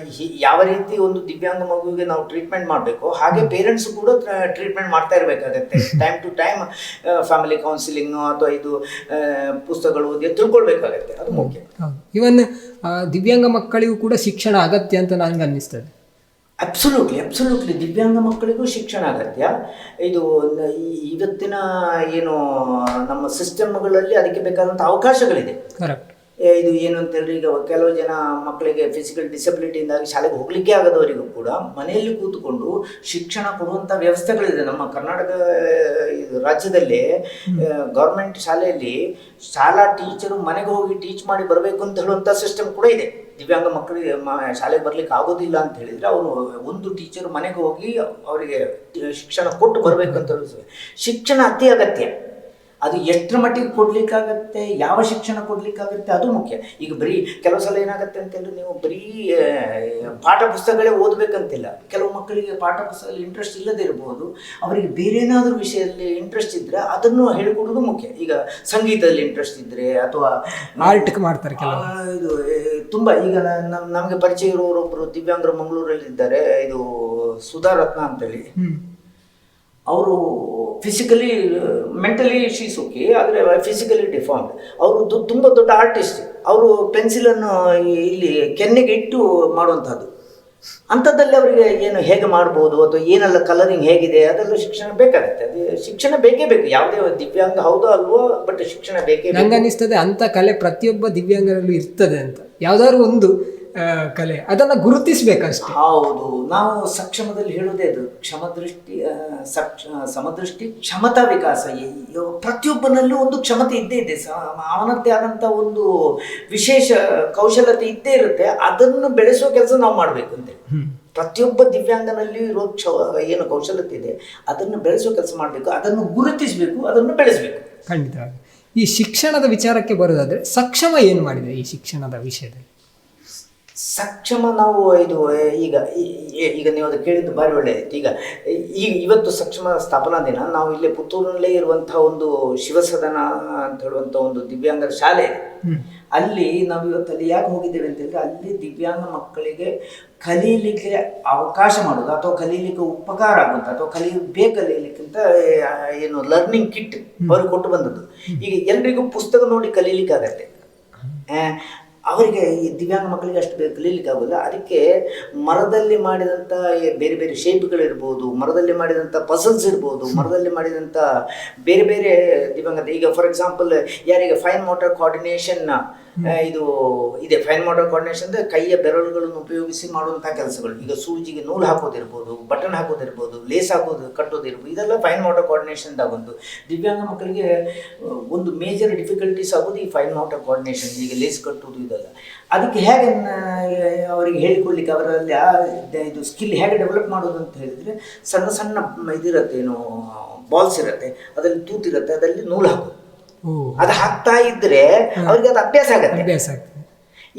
ಯಾವ ರೀತಿ ಒಂದು ದಿವ್ಯಾಂಗ ಮಗುವಿಗೆ ನಾವು ಟ್ರೀಟ್ಮೆಂಟ್ ಮಾಡಬೇಕು, ಹಾಗೆ ಪೇರೆಂಟ್ಸ್ ಕೂಡ ಟ್ರೀಟ್ಮೆಂಟ್ ಮಾಡ್ತಾ ಇರಬೇಕಾಗತ್ತೆ. Time to time family counselling ಅಥವಾ ಇದು ಪುಸ್ತಕಗಳು ಓದಿ ತಿಳ್ಕೊಳ್ಬೇಕಾಗತ್ತೆ, ಅದು ಮುಖ್ಯ. ಇವನ್ ದಿವ್ಯಾಂಗ ಮಕ್ಕಳಿಗೂ ಕೂಡ ಶಿಕ್ಷಣ ಅಗತ್ಯ ಅಂತ ನನಗೆ ಅನ್ನಿಸ್ತದೆ. ಅಬ್ಸಲ್ಯೂಟ್ಲಿ ದಿವ್ಯಾಂಗ ಮಕ್ಕಳಿಗೂ ಶಿಕ್ಷಣ ಅಗತ್ಯ. ಇದು ಇವತ್ತಿನ ಏನು ನಮ್ಮ ಸಿಸ್ಟಮ್ಗಳಲ್ಲಿ ಅದಕ್ಕೆ ಬೇಕಾದಂಥ ಅವಕಾಶಗಳಿದೆ. ಕರೆಕ್ಟ್. ಇದು ಏನು ಅಂತೇಳಿ, ಈಗ ಕೆಲವು ಜನ ಮಕ್ಕಳಿಗೆ ಫಿಸಿಕಲ್ ಡಿಸಬಿಲಿಟಿಯಿಂದಾಗಿ ಶಾಲೆಗೆ ಹೋಗ್ಲಿಕ್ಕೆ ಆಗದವರಿಗೂ ಕೂಡ ಮನೆಯಲ್ಲಿ ಕೂತ್ಕೊಂಡು ಶಿಕ್ಷಣ ಕೊಡುವಂಥ ವ್ಯವಸ್ಥೆಗಳಿದೆ. ನಮ್ಮ ಕರ್ನಾಟಕ ರಾಜ್ಯದಲ್ಲಿ ಗೌರ್ಮೆಂಟ್ ಶಾಲೆಯಲ್ಲಿ ಶಾಲಾ ಟೀಚರು ಮನೆಗೆ ಹೋಗಿ ಟೀಚ್ ಮಾಡಿ ಬರಬೇಕು ಅಂತ ಹೇಳುವಂಥ ಸಿಸ್ಟಮ್ ಕೂಡ ಇದೆ. ದಿವ್ಯಾಂಗ ಮಕ್ಕಳಿಗೆ ಶಾಲೆಗೆ ಬರ್ಲಿಕ್ಕೆ ಆಗೋದಿಲ್ಲ ಅಂತ ಹೇಳಿದರೆ ಅವರು ಒಂದು ಟೀಚರ್ ಮನೆಗೆ ಹೋಗಿ ಅವರಿಗೆ ಶಿಕ್ಷಣ ಕೊಟ್ಟು ಬರಬೇಕು ಅಂತ ಹೇಳಿದ್ರೆ ಶಿಕ್ಷಣ ಅತಿ ಅಗತ್ಯ. ಅದು ಎಷ್ಟರ ಮಟ್ಟಿಗೆ ಕೊಡ್ಲಿಕ್ಕಾಗತ್ತೆ, ಯಾವ ಶಿಕ್ಷಣ ಕೊಡ್ಲಿಕ್ಕಾಗತ್ತೆ, ಅದು ಮುಖ್ಯ. ಈಗ ಬರೀ ಕೆಲವು ಸಲ ಏನಾಗುತ್ತೆ ಅಂತಂದ್ರೆ, ನೀವು ಬರೀ ಪಾಠ ಪುಸ್ತಕಗಳೇ ಓದಬೇಕಂತಿಲ್ಲ. ಕೆಲವು ಮಕ್ಕಳಿಗೆ ಪಾಠ ಪುಸ್ತಕದಲ್ಲಿ ಇಂಟ್ರೆಸ್ಟ್ ಇಲ್ಲದೇ ಇರ್ಬೋದು, ಅವರಿಗೆ ಬೇರೆ ಏನಾದರೂ ವಿಷಯದಲ್ಲಿ ಇಂಟ್ರೆಸ್ಟ್ ಇದ್ದರೆ ಅದನ್ನು ಹೇಳಿಕೊಡೋದು ಮುಖ್ಯ. ಈಗ ಸಂಗೀತದಲ್ಲಿ ಇಂಟ್ರೆಸ್ಟ್ ಇದ್ದರೆ ಅಥವಾ ಆರ್ಟ್ ಮಾಡ್ತಾರೆ ಕೆಲವು. ಇದು ತುಂಬ ಈಗ ನಮಗೆ ಪರಿಚಯ ಇರೋರೊಬ್ಬರು ದಿವ್ಯಾಂಗರು ಮಂಗಳೂರಲ್ಲಿ ಇದ್ದಾರೆ. ಇದು ಸುಧಾರತ್ನ ಅಂತೇಳಿ. ಅವರು ಫಿಸಿಕಲಿ ಮೆಂಟಲಿ ಶೀಸ್ ಓಕೆ, ಆದರೆ ಫಿಸಿಕಲಿ ಡಿಫಾರ್ಮ್ಡ್. ಅವರು ತುಂಬ ದೊಡ್ಡ ಆರ್ಟಿಸ್ಟ್. ಅವರು ಪೆನ್ಸಿಲನ್ನು ಇಲ್ಲಿ ಕೆನ್ನೆಗೆ ಇಟ್ಟು ಮಾಡುವಂಥದ್ದು. ಅಂಥದ್ದಲ್ಲಿ ಅವರಿಗೆ ಏನು ಹೇಗೆ ಮಾಡ್ಬೋದು ಅಥವಾ ಏನೆಲ್ಲ ಕಲರಿಂಗ್ ಹೇಗಿದೆ ಅದೆಲ್ಲ ಶಿಕ್ಷಣ ಬೇಕಾಗುತ್ತೆ. ಅದು ಶಿಕ್ಷಣ ಬೇಕೇ ಬೇಕು. ಯಾವುದೇ ದಿವ್ಯಾಂಗ ಹೌದೋ ಅಲ್ವೋ, ಬಟ್ ಶಿಕ್ಷಣ ಬೇಕೇ. ನಂಗೆ ಅನ್ನಿಸ್ತದೆ ಅಂಥ ಕಲೆ ಪ್ರತಿಯೊಬ್ಬ ದಿವ್ಯಾಂಗರಲ್ಲೂ ಇರ್ತದೆ ಅಂತ. ಯಾವ್ದಾದ್ರು ಒಂದು ಕಲೆ ಅದನ್ನು ಗುರುತಿಸ್ಬೇಕಷ್ಟೇ. ಹೌದು, ನಾವು ಸಕ್ಷಮದಲ್ಲಿ ಹೇಳೋದೇ ಅದು ಸಮದೃಷ್ಟಿ ಕ್ಷಮತಾ ವಿಕಾಸ. ಪ್ರತಿಯೊಬ್ಬನಲ್ಲೂ ಒಂದು ಕ್ಷಮತೆ ಇದ್ದೇ ಇದೆ, ಅವನದ್ದೇ ಆದಂಥ ಒಂದು ವಿಶೇಷ ಕೌಶಲತೆ ಇದ್ದೇ ಇರುತ್ತೆ. ಅದನ್ನು ಬೆಳೆಸೋ ಕೆಲಸ ನಾವು ಮಾಡಬೇಕು ಅಂತೇಳಿ. ಪ್ರತಿಯೊಬ್ಬ ದಿವ್ಯಾಂಗನಲ್ಲಿ ಇರೋ ಏನು ಕೌಶಲತೆ ಇದೆ ಅದನ್ನು ಬೆಳೆಸೋ ಕೆಲಸ ಮಾಡಬೇಕು, ಅದನ್ನು ಗುರುತಿಸಬೇಕು, ಅದನ್ನು ಬೆಳೆಸಬೇಕು. ಖಂಡಿತವಾಗಿ. ಈ ಶಿಕ್ಷಣದ ವಿಚಾರಕ್ಕೆ ಬರೋದಾದ್ರೆ ಸಕ್ಷಮ ಏನು ಮಾಡಿದೆ ಈ ಶಿಕ್ಷಣದ ವಿಷಯದಲ್ಲಿ? ಸಕ್ಷಮ ನಾವು ಇದು ಈಗ ನೀವು ಅದು ಕೇಳಿದ್ದು ಭಾರಿ ಒಳ್ಳೆಯದು. ಇವತ್ತು ಸಕ್ಷಮ ಸ್ಥಾಪನಾ ದಿನ. ನಾವು ಇಲ್ಲಿ ಪುತ್ತೂರಿನಲ್ಲೇ ಇರುವಂತಹ ಒಂದು ಶಿವಸದನ ಅಂತ ಹೇಳುವಂಥ ಒಂದು ದಿವ್ಯಾಂಗರ ಶಾಲೆ ಇದೆ. ಅಲ್ಲಿ ನಾವು ಇವತ್ತಲ್ಲಿ ಯಾಕೆ ಹೋಗಿದ್ದೇವೆ ಅಂತಂದರೆ, ಅಲ್ಲಿ ದಿವ್ಯಾಂಗ ಮಕ್ಕಳಿಗೆ ಕಲೀಲಿಕ್ಕೆ ಅವಕಾಶ ಮಾಡೋದು ಅಥವಾ ಕಲೀಲಿಕ್ಕೆ ಉಪಕಾರ ಆಗುವಂಥ ಅಥವಾ ಕಲೀಲಿಕ್ಕಿಂತ ಏನು ಲರ್ನಿಂಗ್ ಕಿಟ್ ಅವ್ರಿಗೆ ಕೊಟ್ಟು ಬಂದದ್ದು. ಈಗ ಎಲ್ರಿಗೂ ಪುಸ್ತಕ ನೋಡಿ ಕಲೀಲಿಕ್ಕಾಗತ್ತೆ, ಅವರಿಗೆ ಈ ದಿವ್ಯಾಂಗ ಮಕ್ಕಳಿಗೆ ಅಷ್ಟು ಕಲೀಲಿಕ್ಕೆ ಆಗೋಲ್ಲ. ಅದಕ್ಕೆ ಮರದಲ್ಲಿ ಮಾಡಿದಂಥ ಬೇರೆ ಬೇರೆ ಶೇಪ್ಗಳಿರ್ಬೋದು, ಮರದಲ್ಲಿ ಮಾಡಿದಂಥ ಪಸಲ್ಸ್ ಇರ್ಬೋದು, ಮರದಲ್ಲಿ ಮಾಡಿದಂಥ ಬೇರೆ ಬೇರೆ ದಿವ್ಯಾಂಗ. ಈಗ ಫಾರ್ ಎಕ್ಸಾಂಪಲ್ ಯಾರಿಗೆ ಫೈನ್ ಮೋಟಾರ್ ಕೋಆರ್ಡಿನೇಷನ್ ಇದು ಇದೆ. ಫೈನ್ ಮೋಟಾರ್ ಕೋಆರ್ಡಿನೇಷನ್ ಅಂದರೆ ಕೈಯ ಬೆರಳುಗಳನ್ನು ಉಪಯೋಗಿಸಿ ಮಾಡುವಂಥ ಕೆಲಸಗಳು. ಈಗ ಸೂಜಿಗೆ ನೂಲು ಹಾಕೋದಿರ್ಬೋದು, ಬಟನ್ ಹಾಕೋದಿರ್ಬೋದು, ಲೇಸ್ ಕಟ್ಟೋದಿರ್ಬೋದು, ಇದೆಲ್ಲ ಫೈನ್ ಮೋಟಾರ್ ಕೋಆರ್ಡಿನೇಷನ್ದಾಗೊಂದು. ದಿವ್ಯಾಂಗ ಮಕ್ಕಳಿಗೆ ಒಂದು ಮೇಜರ್ ಡಿಫಿಕಲ್ಟೀಸ್ ಆಗೋದು ಈ ಫೈನ್ ಮೋಟಾರ್ ಕೋಆರ್ಡಿನೇಷನ್. ಈಗ ಲೇಸ್ ಕಟ್ಟೋದು ಇದೆಲ್ಲ. ಅದಕ್ಕೆ ಹೇಗೆ ಅವರಿಗೆ ಹೇಳಿಕೊಡ್ಲಿಕ್ಕೆ, ಅವರಲ್ಲಿ ಇದು ಸ್ಕಿಲ್ ಹೇಗೆ ಡೆವಲಪ್ ಮಾಡೋದು ಅಂತ ಹೇಳಿದರೆ, ಸಣ್ಣ ಸಣ್ಣ ಇದಿರುತ್ತೆ, ಏನು ಬಾಲ್ಸ್ ಇರುತ್ತೆ, ಅದರಲ್ಲಿ ತೂತಿರುತ್ತೆ, ಅದರಲ್ಲಿ ನೂಲು ಹಾಕೋದು. ಅದು ಹಾಕ್ತಾ ಇದ್ರೆ ಅವ್ರಿಗೆ ಅದು ಅಭ್ಯಾಸ ಆಗುತ್ತೆ.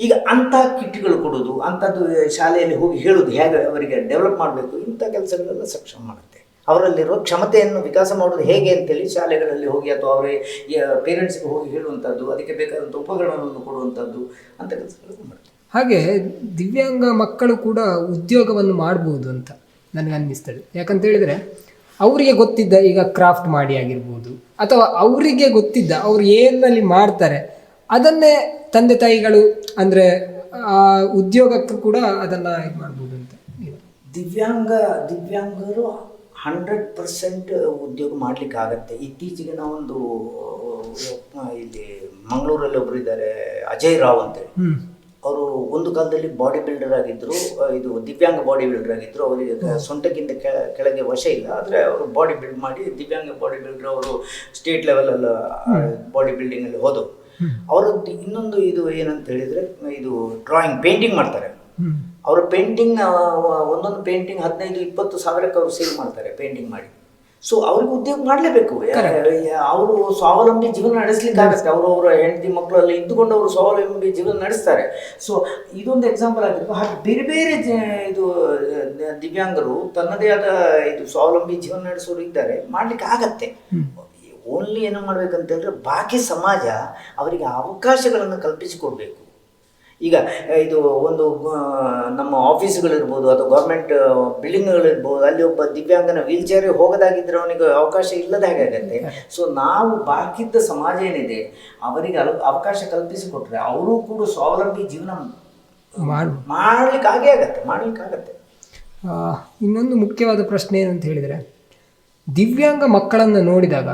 ಈಗ ಅಂಥ ಕಿಟ್ಗಳು ಕೊಡೋದು, ಅಂಥದ್ದು ಶಾಲೆಯಲ್ಲಿ ಹೋಗಿ ಹೇಳೋದು, ಹೇಗೆ ಅವರಿಗೆ ಡೆವಲಪ್ ಮಾಡಬೇಕು, ಇಂಥ ಕೆಲಸಗಳೆಲ್ಲ ಸಕ್ಷಮ ಮಾಡುತ್ತೆ. ಅವರಲ್ಲಿರೋ ಕ್ಷಮತೆಯನ್ನು ವಿಕಾಸ ಮಾಡೋದು ಹೇಗೆ ಅಂತೇಳಿ ಶಾಲೆಗಳಲ್ಲಿ ಹೋಗಿ ಅಥವಾ ಅವರಿಗೆ ಪೇರೆಂಟ್ಸ್ಗೆ ಹೋಗಿ ಹೇಳುವಂಥದ್ದು, ಅದಕ್ಕೆ ಬೇಕಾದಂಥ ಉಪಕರಣಗಳನ್ನು ಕೊಡುವಂಥದ್ದು, ಅಂಥ ಕೆಲಸಗಳನ್ನು ಮಾಡುತ್ತೆ. ಹಾಗೆ ದಿವ್ಯಾಂಗ ಮಕ್ಕಳು ಕೂಡ ಉದ್ಯೋಗವನ್ನು ಮಾಡ್ಬೋದು ಅಂತ ನನಗೆ ಅನ್ನಿಸ್ತದೆ. ಯಾಕಂತ ಹೇಳಿದರೆ, ಅವರಿಗೆ ಗೊತ್ತಿದ್ದ ಈಗ ಕ್ರಾಫ್ಟ್ ಮಾಡಿ ಆಗಿರ್ಬೋದು, ಅಥವಾ ಅವರಿಗೆ ಗೊತ್ತಿದ್ದ ಅವ್ರು ಏನಲ್ಲಿ ಮಾಡ್ತಾರೆ ಅದನ್ನೇ ತಂದೆ ತಾಯಿಗಳು ಅಂದರೆ ಉದ್ಯೋಗಕ್ಕೂ ಕೂಡ ಅದನ್ನು ಇದು ಮಾಡ್ಬೋದು ಅಂತ. ದಿವ್ಯಾಂಗರು 100% ಉದ್ಯೋಗ ಮಾಡಲಿಕ್ಕೆ ಆಗುತ್ತೆ. ಇತ್ತೀಚೆಗೆ ನಾವೊಂದು ಇಲ್ಲಿ ಮಂಗಳೂರಲ್ಲಿ ಒಬ್ಬರು ಇದ್ದಾರೆ, ಅಜಯ್ ರಾವ್ ಅಂತೇಳಿ. ಅವರು ಒಂದು ಕಾಲದಲ್ಲಿ ಬಾಡಿ ಬಿಲ್ಡರ್ ಆಗಿದ್ದರು. ಇದು ದಿವ್ಯಾಂಗ ಬಾಡಿ ಬಿಲ್ಡರ್ ಆಗಿದ್ದರು. ಅವರಿಗೆ ಸೊಂಟಕ್ಕಿಂತ ಕೆಳಗೆ ವಶ ಇಲ್ಲ, ಆದರೆ ಅವರು ಬಾಡಿ ಬಿಲ್ಡ್ ಮಾಡಿ ದಿವ್ಯಾಂಗ ಬಾಡಿ ಬಿಲ್ಡರ್. ಅವರು ಸ್ಟೇಟ್ ಲೆವೆಲಲ್ಲಿ ಬಾಡಿ ಬಿಲ್ಡಿಂಗಲ್ಲಿ ಹೋದವು. ಅವರದ್ದು ಇನ್ನೊಂದು ಇದು ಏನಂತ ಹೇಳಿದರೆ, ಇದು ಡ್ರಾಯಿಂಗ್, ಪೇಂಟಿಂಗ್ ಮಾಡ್ತಾರೆ. ಅವರು ಪೇಂಟಿಂಗ್ ಒಂದೊಂದು ಪೇಂಟಿಂಗ್ 15-20 ಸಾವಿರಕ್ಕೆ ಅವರು ಸೇಲ್ ಮಾಡ್ತಾರೆ ಪೇಂಟಿಂಗ್ ಮಾಡಿ. ಸೊ ಅವ್ರಿಗೆ ಉದ್ಯೋಗ ಮಾಡಲೇಬೇಕು. ಅವರು ಸ್ವಾವಲಂಬಿ ಜೀವನ ನಡೆಸ್ಲಿಕ್ಕೆ ಆಗುತ್ತೆ. ಅವರ ಹೆಂಡತಿ ಮಕ್ಕಳೆಲ್ಲ ಇದ್ದುಕೊಂಡು ಅವರು ಸ್ವಾವಲಂಬಿ ಜೀವನ ನಡೆಸ್ತಾರೆ. ಸೊ ಇದೊಂದು ಎಕ್ಸಾಂಪಲ್ ಆಗಿರ್ಬೋದು. ಹಾಗೆ ಬೇರೆ ಬೇರೆ ಇದು ದಿವ್ಯಾಂಗರು ತನ್ನದೇ ಆದ ಇದು ಸ್ವಾವಲಂಬಿ ಜೀವನ ನಡೆಸೋರು ಇದ್ದಾರೆ, ಮಾಡ್ಲಿಕ್ಕೆ ಆಗತ್ತೆ. ಓನ್ಲಿ ಏನು ಮಾಡ್ಬೇಕಂತ ಹೇಳಿದ್ರೆ ಬಾಕಿ ಸಮಾಜ ಅವರಿಗೆ ಅವಕಾಶಗಳನ್ನು ಕಲ್ಪಿಸಿಕೊಡ್ಬೇಕು. ಈಗ ಇದು ಒಂದು ನಮ್ಮ ಆಫೀಸ್ಗಳಿರ್ಬೋದು ಅಥವಾ ಗೌರ್ಮೆಂಟ್ ಬಿಲ್ಡಿಂಗ್ಗಳಿರ್ಬೋದು, ಅಲ್ಲಿ ಒಬ್ಬ ದಿವ್ಯಾಂಗನ ವೀಲ್ ಚೇರ್ ಹೋಗೋದಾಗಿದ್ದರೆ ಅವನಿಗೆ ಅವಕಾಶ ಇಲ್ಲದ ಹಾಗೆ ಆಗುತ್ತೆ. ಸೊ ನಾವು ಬಾಕಿದ್ದ ಸಮಾಜ ಏನಿದೆ ಅವರಿಗೆ ಅವಕಾಶ ಕಲ್ಪಿಸಿಕೊಟ್ರೆ ಅವರು ಕೂಡ ಸ್ವಾವಲಂಬಿ ಜೀವನ ಮಾಡ್ಲಿಕ್ಕೆ ಆಗತ್ತೆ. ಇನ್ನೊಂದು ಮುಖ್ಯವಾದ ಪ್ರಶ್ನೆ ಏನಂತ ಹೇಳಿದರೆ, ದಿವ್ಯಾಂಗ ಮಕ್ಕಳನ್ನು ನೋಡಿದಾಗ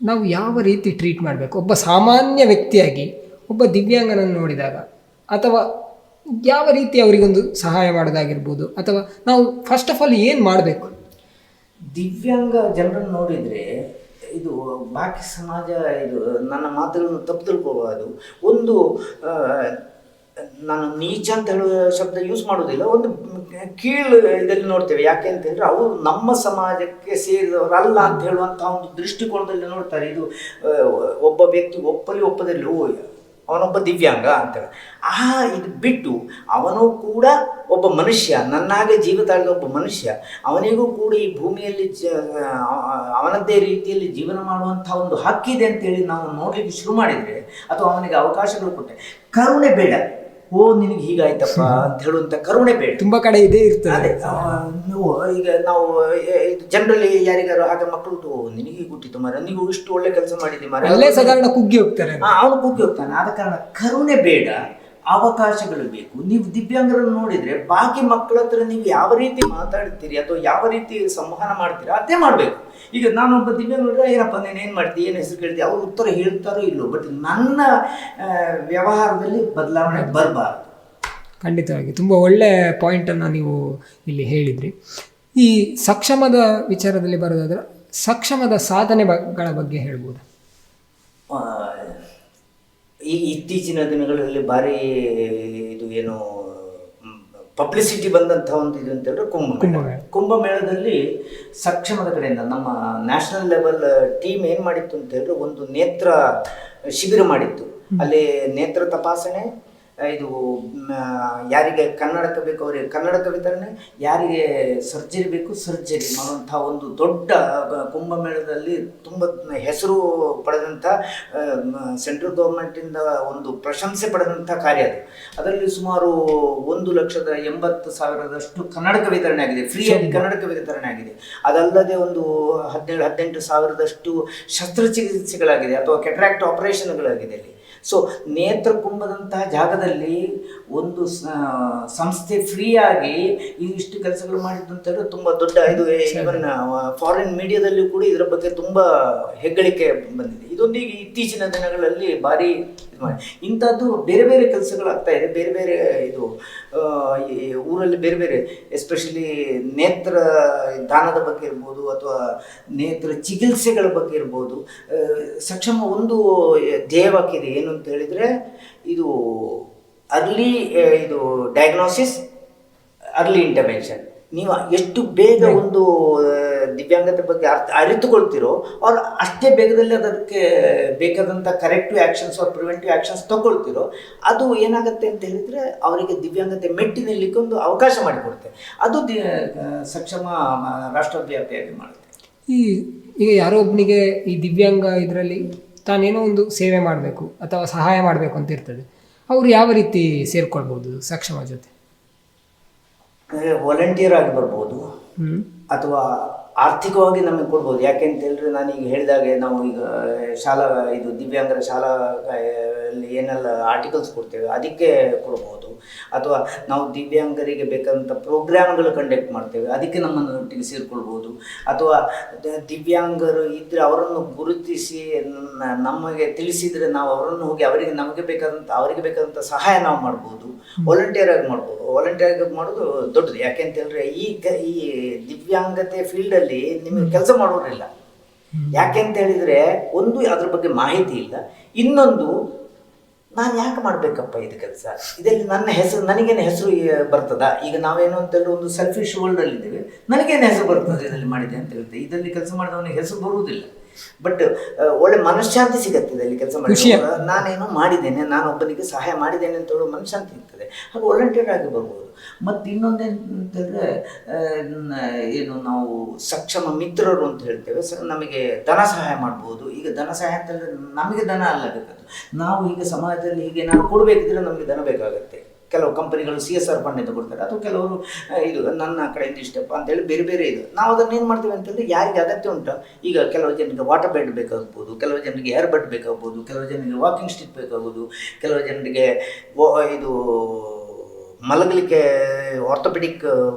ನಾವು ಯಾವ ರೀತಿ ಟ್ರೀಟ್ ಮಾಡಬೇಕು? ಒಬ್ಬ ಸಾಮಾನ್ಯ ವ್ಯಕ್ತಿಯಾಗಿ ಒಬ್ಬ ದಿವ್ಯಾಂಗನನ್ನು ನೋಡಿದಾಗ, ಅಥವಾ ಯಾವ ರೀತಿ ಅವರಿಗೊಂದು ಸಹಾಯ ಮಾಡೋದಾಗಿರ್ಬೋದು, ಅಥವಾ ನಾವು ಫಸ್ಟ್ ಆಫ್ ಆಲ್ ಏನು ಮಾಡಬೇಕು? ದಿವ್ಯಾಂಗ ಜನರನ್ನು ನೋಡಿದರೆ ಇದು ಬಾಕಿ ಸಮಾಜ ಇದು ನನ್ನ ಮಾತುಗಳನ್ನು ತಪ್ಪು ತಿಳ್ಕೋಬಾರ್ದು. ಒಂದು ನಾನು ನೀಚ ಅಂತ ಹೇಳುವ ಶಬ್ದ ಯೂಸ್ ಮಾಡೋದಿಲ್ಲ, ಒಂದು ಕೀಳು ಇದರಲ್ಲಿ ನೋಡ್ತೇವೆ. ಯಾಕೆ ಅಂತ ಹೇಳಿದ್ರೆ ಅವರು ನಮ್ಮ ಸಮಾಜಕ್ಕೆ ಸೇರಿದವರಲ್ಲ ಅಂತ ಹೇಳುವಂಥ ಒಂದು ದೃಷ್ಟಿಕೋನದಲ್ಲಿ ನೋಡ್ತಾರೆ. ಇದು ಒಬ್ಬ ವ್ಯಕ್ತಿ ಒಪ್ಪದಲ್ಲಿ ಅವನೊಬ್ಬ ದಿವ್ಯಾಂಗ ಅಂತೇಳಿ ಇದು ಬಿಟ್ಟು ಅವನು ಕೂಡ ಒಬ್ಬ ಮನುಷ್ಯ, ನನ್ನಾಗೆ ಜೀವ ತಾಳಿದ ಒಬ್ಬ ಮನುಷ್ಯ, ಅವನಿಗೂ ಕೂಡ ಈ ಭೂಮಿಯಲ್ಲಿ ಅವನದ್ದೇ ರೀತಿಯಲ್ಲಿ ಜೀವನ ಮಾಡುವಂಥ ಒಂದು ಹಕ್ಕಿದೆ ಅಂತೇಳಿ ನಾವು ನೋಡಲಿಕ್ಕೆ ಶುರು ಮಾಡಿದರೆ, ಅಥವಾ ಅವನಿಗೆ ಅವಕಾಶಗಳು ಕೊಟ್ಟೆ, ಕರುಣೆ ಬೇಡ. ನಿನಗೆ ಹೀಗಾಯ್ತಪ್ಪ ಅಂತ ಹೇಳುವಂಥ ಕರುಣೆ ಬೇಡ. ತುಂಬ ಕಡೆ ಇದೇ ಇರ್ತದೆ. ಈಗ ನಾವು ಜನರಲಿ ಯಾರಿಗಾರು ಹಾಗೆ ಮಕ್ಕಳು ನಿನಗೆ ಹುಟ್ಟಿತು ಮರ, ನೀವು ಇಷ್ಟು ಒಳ್ಳೆ ಕೆಲಸ ಮಾಡಿದ್ದಿ ಮರ, ಅಲ್ಲೇ ಸಾಧಾರಣ ಕುಗ್ಗಿ ಹೋಗ್ತಾರೆ. ಅವನು ಕುಗ್ಗಿ ಹೋಗ್ತಾನೆ. ಆದ ಕಾರಣ ಕರುಣೆ ಬೇಡ, ಅವಕಾಶಗಳು ಬೇಕು. ನೀವು ದಿವ್ಯಾಂಗರನ್ನು ನೋಡಿದರೆ ಬಾಕಿ ಮಕ್ಕಳ ಹತ್ರ ನೀವು ಯಾವ ರೀತಿ ಮಾತಾಡ್ತೀರಿ ಅಥವಾ ಯಾವ ರೀತಿ ಸಂವಹನ ಮಾಡ್ತೀರಾ ಅದೇ ಮಾಡಬೇಕು. ಈಗ ನಾನೊಬ್ಬ ದಿವ್ಯಾಂಗ ನೋಡಿದ್ರೆ ಏನಪ್ಪ ನೀನು ಏನು ಮಾಡ್ತೀವಿ, ಏನು ಹೆಸರು ಕೇಳ್ತೀವಿ, ಅವ್ರು ಉತ್ತರ ಹೇಳ್ತಾರೋ ಇಲ್ಲೋ, ಬಟ್ ನನ್ನ ವ್ಯವಹಾರದಲ್ಲಿ ಬದಲಾವಣೆ ಬರಬಾರ್ದು. ಖಂಡಿತವಾಗಿ ತುಂಬ ಒಳ್ಳೆಯ ಪಾಯಿಂಟನ್ನು ನೀವು ಇಲ್ಲಿ ಹೇಳಿದ್ರಿ. ಈ ಸಕ್ಷಮದ ವಿಚಾರದಲ್ಲಿ ಬರೋದಾದ್ರೆ ಸಕ್ಷಮದ ಸಾಧನೆಗಳ ಬಗ್ಗೆ ಹೇಳ್ಬೋದು. ಈ ಇತ್ತೀಚಿನ ದಿನಗಳಲ್ಲಿ ಭಾರಿ ಇದು ಏನು ಪಬ್ಲಿಸಿಟಿ ಬಂದಂಥ ಒಂದು ಇದು ಅಂತ ಹೇಳಿದ್ರೆ ಕುಂಭಮೇಳದಲ್ಲಿ ಸಕ್ಷಮದ ಕಡೆಯಿಂದ ನಮ್ಮ ನ್ಯಾಷನಲ್ ಲೆವೆಲ್ ಟೀಮ್ ಏನು ಮಾಡಿತ್ತು ಅಂತ ಹೇಳಿದ್ರೆ ಒಂದು ನೇತ್ರ ಶಿಬಿರ ಮಾಡಿತ್ತು. ಅಲ್ಲಿ ನೇತ್ರ ತಪಾಸಣೆ, ಇದು ಯಾರಿಗೆ ಕನ್ನಡಕ ಬೇಕು ಅವರಿಗೆ ಕನ್ನಡಕ ವಿತರಣೆ, ಯಾರಿಗೆ ಸರ್ಜರಿ ಬೇಕು ಸರ್ಜರಿ ಮಾಡುವಂಥ ಒಂದು ದೊಡ್ಡ ಕುಂಭಮೇಳದಲ್ಲಿ ತುಂಬ ಹೆಸರು ಪಡೆದಂಥ ಸೆಂಟ್ರಲ್ ಗೌರ್ಮೆಂಟಿಂದ ಒಂದು ಪ್ರಶಂಸೆ ಪಡೆದಂಥ ಕಾರ್ಯ ಅದು. ಅದರಲ್ಲಿ ಸುಮಾರು 1,80,000 ಕನ್ನಡಕ ವಿತರಣೆ ಆಗಿದೆ, ಫ್ರೀಯಾಗಿ ಕನ್ನಡಕ ವಿತರಣೆ ಆಗಿದೆ. ಅದಲ್ಲದೆ ಒಂದು 17-18 ಸಾವಿರದಷ್ಟು ಶಸ್ತ್ರಚಿಕಿತ್ಸೆಗಳಾಗಿದೆ ಅಥವಾ ಕೆಟ್ರಾಕ್ಟ್ ಆಪರೇಷನ್ಗಳಾಗಿದೆ ಅಲ್ಲಿ. ಸೊ ನೇತ್ರ ಕುಂಭದಂತಹ ಜಾಗದಲ್ಲಿ ಒಂದು ಸಂಸ್ಥೆ ಫ್ರೀಯಾಗಿ ಇಷ್ಟು ಕೆಲಸಗಳು ಮಾಡಿದ್ದು ಅಂತ ಹೇಳಿದ್ರೆ ತುಂಬ ದೊಡ್ಡ ಇದು. ಈವನ್ ಫಾರಿನ್ ಮೀಡಿಯಾದಲ್ಲೂ ಕೂಡ ಇದರ ಬಗ್ಗೆ ತುಂಬ ಹೆಗ್ಗಳಿಕೆ ಬಂದಿದೆ. ಇದೊಂದಿಗೆ ಇತ್ತೀಚಿನ ದಿನಗಳಲ್ಲಿ ಭಾರಿ ಇದು ಮಾಡಿ ಇಂಥದ್ದು ಬೇರೆ ಬೇರೆ ಕೆಲಸಗಳಾಗ್ತಾ ಇದೆ. ಬೇರೆ ಬೇರೆ ಇದು ಈ ಊರಲ್ಲಿ ಬೇರೆ ಬೇರೆ ಎಸ್ಪೆಷಲಿ ನೇತ್ರ ದಾನದ ಬಗ್ಗೆ ಇರ್ಬೋದು ಅಥವಾ ನೇತ್ರ ಚಿಕಿತ್ಸೆಗಳ ಬಗ್ಗೆ ಇರ್ಬೋದು. ಸಕ್ಷಮ ಒಂದು ಧ್ಯೇಯವಾಕ್ಯದೆ ಏನು ಅಂತ ಹೇಳಿದರೆ, ಇದು ಅರ್ಲಿ ಇದು ಡಯಾಗ್ನೋಸಿಸ್, ಅರ್ಲಿ ಇಂಟರ್ವೆನ್ಷನ್. ನೀವು ಎಷ್ಟು ಬೇಗ ಒಂದು ದಿವ್ಯಾಂಗತೆ ಬಗ್ಗೆ ಅರಿತುಕೊಳ್ತೀರೋ ಅವ್ರು ಅಷ್ಟೇ ಬೇಗದಲ್ಲಿ ಅದಕ್ಕೆ ಬೇಕಾದಂಥ ಕರೆಕ್ಟಿವ್ ಆ್ಯಕ್ಷನ್ಸ್ ಅವ್ರು ಪ್ರಿವೆಂಟಿವ್ ಆ್ಯಕ್ಷನ್ಸ್ ತಗೊಳ್ತಿರೋ ಅದು ಏನಾಗುತ್ತೆ ಅಂತ ಹೇಳಿದರೆ ಅವರಿಗೆ ದಿವ್ಯಾಂಗತೆ ಮೆಟ್ಟಿನಲ್ಲಿಕ್ಕೆ ಒಂದು ಅವಕಾಶ ಮಾಡಿಕೊಡುತ್ತೆ. ಅದು ಸಕ್ಷಮ ರಾಷ್ಟ್ರವ್ಯಾಪಿಯಾಗಿ ಮಾಡುತ್ತೆ. ಈಗ ಯಾರೋ ಒಬ್ಬನಿಗೆ ಈ ದಿವ್ಯಾಂಗ ಇದರಲ್ಲಿ ತಾನೇನೋ ಒಂದು ಸೇವೆ ಮಾಡಬೇಕು ಅಥವಾ ಸಹಾಯ ಮಾಡಬೇಕು ಅಂತ ಇರ್ತದೆ, ಅವರು ಯಾವ ರೀತಿ ಸೇರ್ಕೊಳ್ಬೋದು ಸಕ್ಷಮ ಜೊತೆ? ವಾಲಂಟಿಯರ್ ಆಗಿ ಬರ್ಬೋದು ಅಥವಾ ಆರ್ಥಿಕವಾಗಿ ನಮಗೆ ಕೊಡ್ಬೋದು. ಯಾಕೆ ಅಂತ ಹೇಳಿದ್ರೆ ನಾನೀಗ ಹೇಳಿದಾಗೆ ನಾವು ಈಗ ಶಾಲಾ ಇದು ದಿವ್ಯಾಂಗರ ಶಾಲಾ ಏನೆಲ್ಲ ಆರ್ಟಿಕಲ್ಸ್ ಕೊಡ್ತೇವೆ ಅದಕ್ಕೆ ಕೊಡ್ಬೋದು. ಅಥವಾ ನಾವು ದಿವ್ಯಾಂಗರಿಗೆ ಬೇಕಾದಂಥ ಪ್ರೋಗ್ರಾಮ್ಗಳು ಕಂಡಕ್ಟ್ ಮಾಡ್ತೇವೆ ಅದಕ್ಕೆ ನಮ್ಮನ್ನು ಒಟ್ಟಿಗೆ ಸೇರಿಕೊಳ್ಬೋದು. ಅಥವಾ ದಿವ್ಯಾಂಗರು ಇದ್ದರೆ ಅವರನ್ನು ಗುರುತಿಸಿ ನಮಗೆ ತಿಳಿಸಿದರೆ ನಾವು ಅವರನ್ನು ಹೋಗಿ ಅವರಿಗೆ ಬೇಕಾದಂಥ ಸಹಾಯ ನಾವು ಮಾಡ್ಬೋದು. ವಾಲಂಟಿಯರ್ ಆಗಿ ಮಾಡ್ಬೋದು. ವಾಲಂಟಿಯರ್ ಆಗಿ ಮಾಡೋದು ದೊಡ್ಡದು. ಯಾಕೆ ಅಂತ ಹೇಳಿದ್ರೆ ಈ ದಿವ್ಯಾಂಗತೆ ಫೀಲ್ಡಲ್ಲಿ ನಿಮಗೆ ಕೆಲಸ ಮಾಡೋರಿಲ್ಲ. ಯಾಕೆ ಅಂತ ಹೇಳಿದರೆ ಒಂದು ಅದ್ರ ಬಗ್ಗೆ ಮಾಹಿತಿ ಇಲ್ಲ, ಇನ್ನೊಂದು ನಾನು ಯಾಕೆ ಮಾಡಬೇಕಪ್ಪ ಇದು ಕೆಲಸ, ಇದರಲ್ಲಿ ನನ್ನ ಹೆಸರು, ನನಗೇನು ಹೆಸರು ಬರ್ತದ? ಈಗ ನಾವೇನು ಅಂತೇಳಿ ಒಂದು ಸೆಲ್ಫಿಶ್ ವರ್ಲ್ಡಲ್ಲಿದ್ದೇವೆ, ನನಗೇನು ಹೆಸರು ಬರ್ತದೆ ಇದರಲ್ಲಿ ಮಾಡಿದೆ ಅಂತ ಹೇಳ್ತೇವೆ. ಇದರಲ್ಲಿ ಕೆಲಸ ಮಾಡಿದವನಿಗೆ ಹೆಸರು ಬರುವುದಿಲ್ಲ, ಬಟ್ ಒಳ್ಳೆ ಮನಃಶಾಂತಿ ಸಿಗತ್ತೆ ಇದರಲ್ಲಿ ಕೆಲಸ ಮಾಡಿ. ನಾನೇನೋ ಮಾಡಿದ್ದೇನೆ, ನಾನೊಬ್ಬನಿಗೆ ಸಹಾಯ ಮಾಡಿದ್ದೇನೆ ಅಂತ ಹೇಳೋ ಮನಃಶಾಂತಿ ಇರ್ತದೆ, ಹಾಗೆ ವಾಲಂಟಿಯರ್ ಆಗಿ ಬರ್ಬೋದು. ಮತ್ತು ಇನ್ನೊಂದೇನಂತಂದರೆ ಏನು ನಾವು ಸಕ್ಷಮ ಮಿತ್ರರು ಅಂತ ಹೇಳ್ತೇವೆ, ನಮಗೆ ಧನ ಸಹಾಯ ಮಾಡ್ಬೋದು. ಈಗ ಧನ ಸಹಾಯ ಅಂತಂದರೆ ನಮಗೆ ಧನ ಅಲ್ಲ ಬೇಕಾದ್ದು, ನಾವು ಈಗ ಸಮಾಜದಲ್ಲಿ ಹೀಗೆ ನಾನು ಕೊಡಬೇಕಿದ್ರೆ ನಮಗೆ ಧನ ಬೇಕಾಗುತ್ತೆ. ಕೆಲವು ಕಂಪನಿಗಳು CSR ಫಂಡ್ ಅಂತ ಕೊಡ್ತಾರೆ, ಅಥವಾ ಕೆಲವರು ಇದು ನನ್ನ ಕಡೆಯಿಂದ ಇಷ್ಟಪ್ಪ ಅಂತೇಳಿ ಬೇರೆ ಬೇರೆ ಇದು. ನಾವು ಅದನ್ನು ಏನು ಮಾಡ್ತೀವಿ ಅಂತಂದರೆ ಯಾರಿಗೆ ಅಗತ್ಯ ಉಂಟು, ಈಗ ಕೆಲವು ಜನರಿಗೆ ವಾಟರ್ ಬೆಡ್ ಬೇಕಾಗ್ಬೋದು, ಕೆಲವು ಜನರಿಗೆ ಏರ್ ಬೆಡ್ ಬೇಕಾಗ್ಬೋದು, ಕೆಲವು ಜನರಿಗೆ ವಾಕಿಂಗ್ ಸ್ಟಿಕ್ ಬೇಕಾಗ್ಬೋದು, ಕೆಲವು ಜನರಿಗೆ ಇದು ಮಲಗಲಿಕ್ಕೆ ಆರ್ಥೋಪೆಡಿಕ್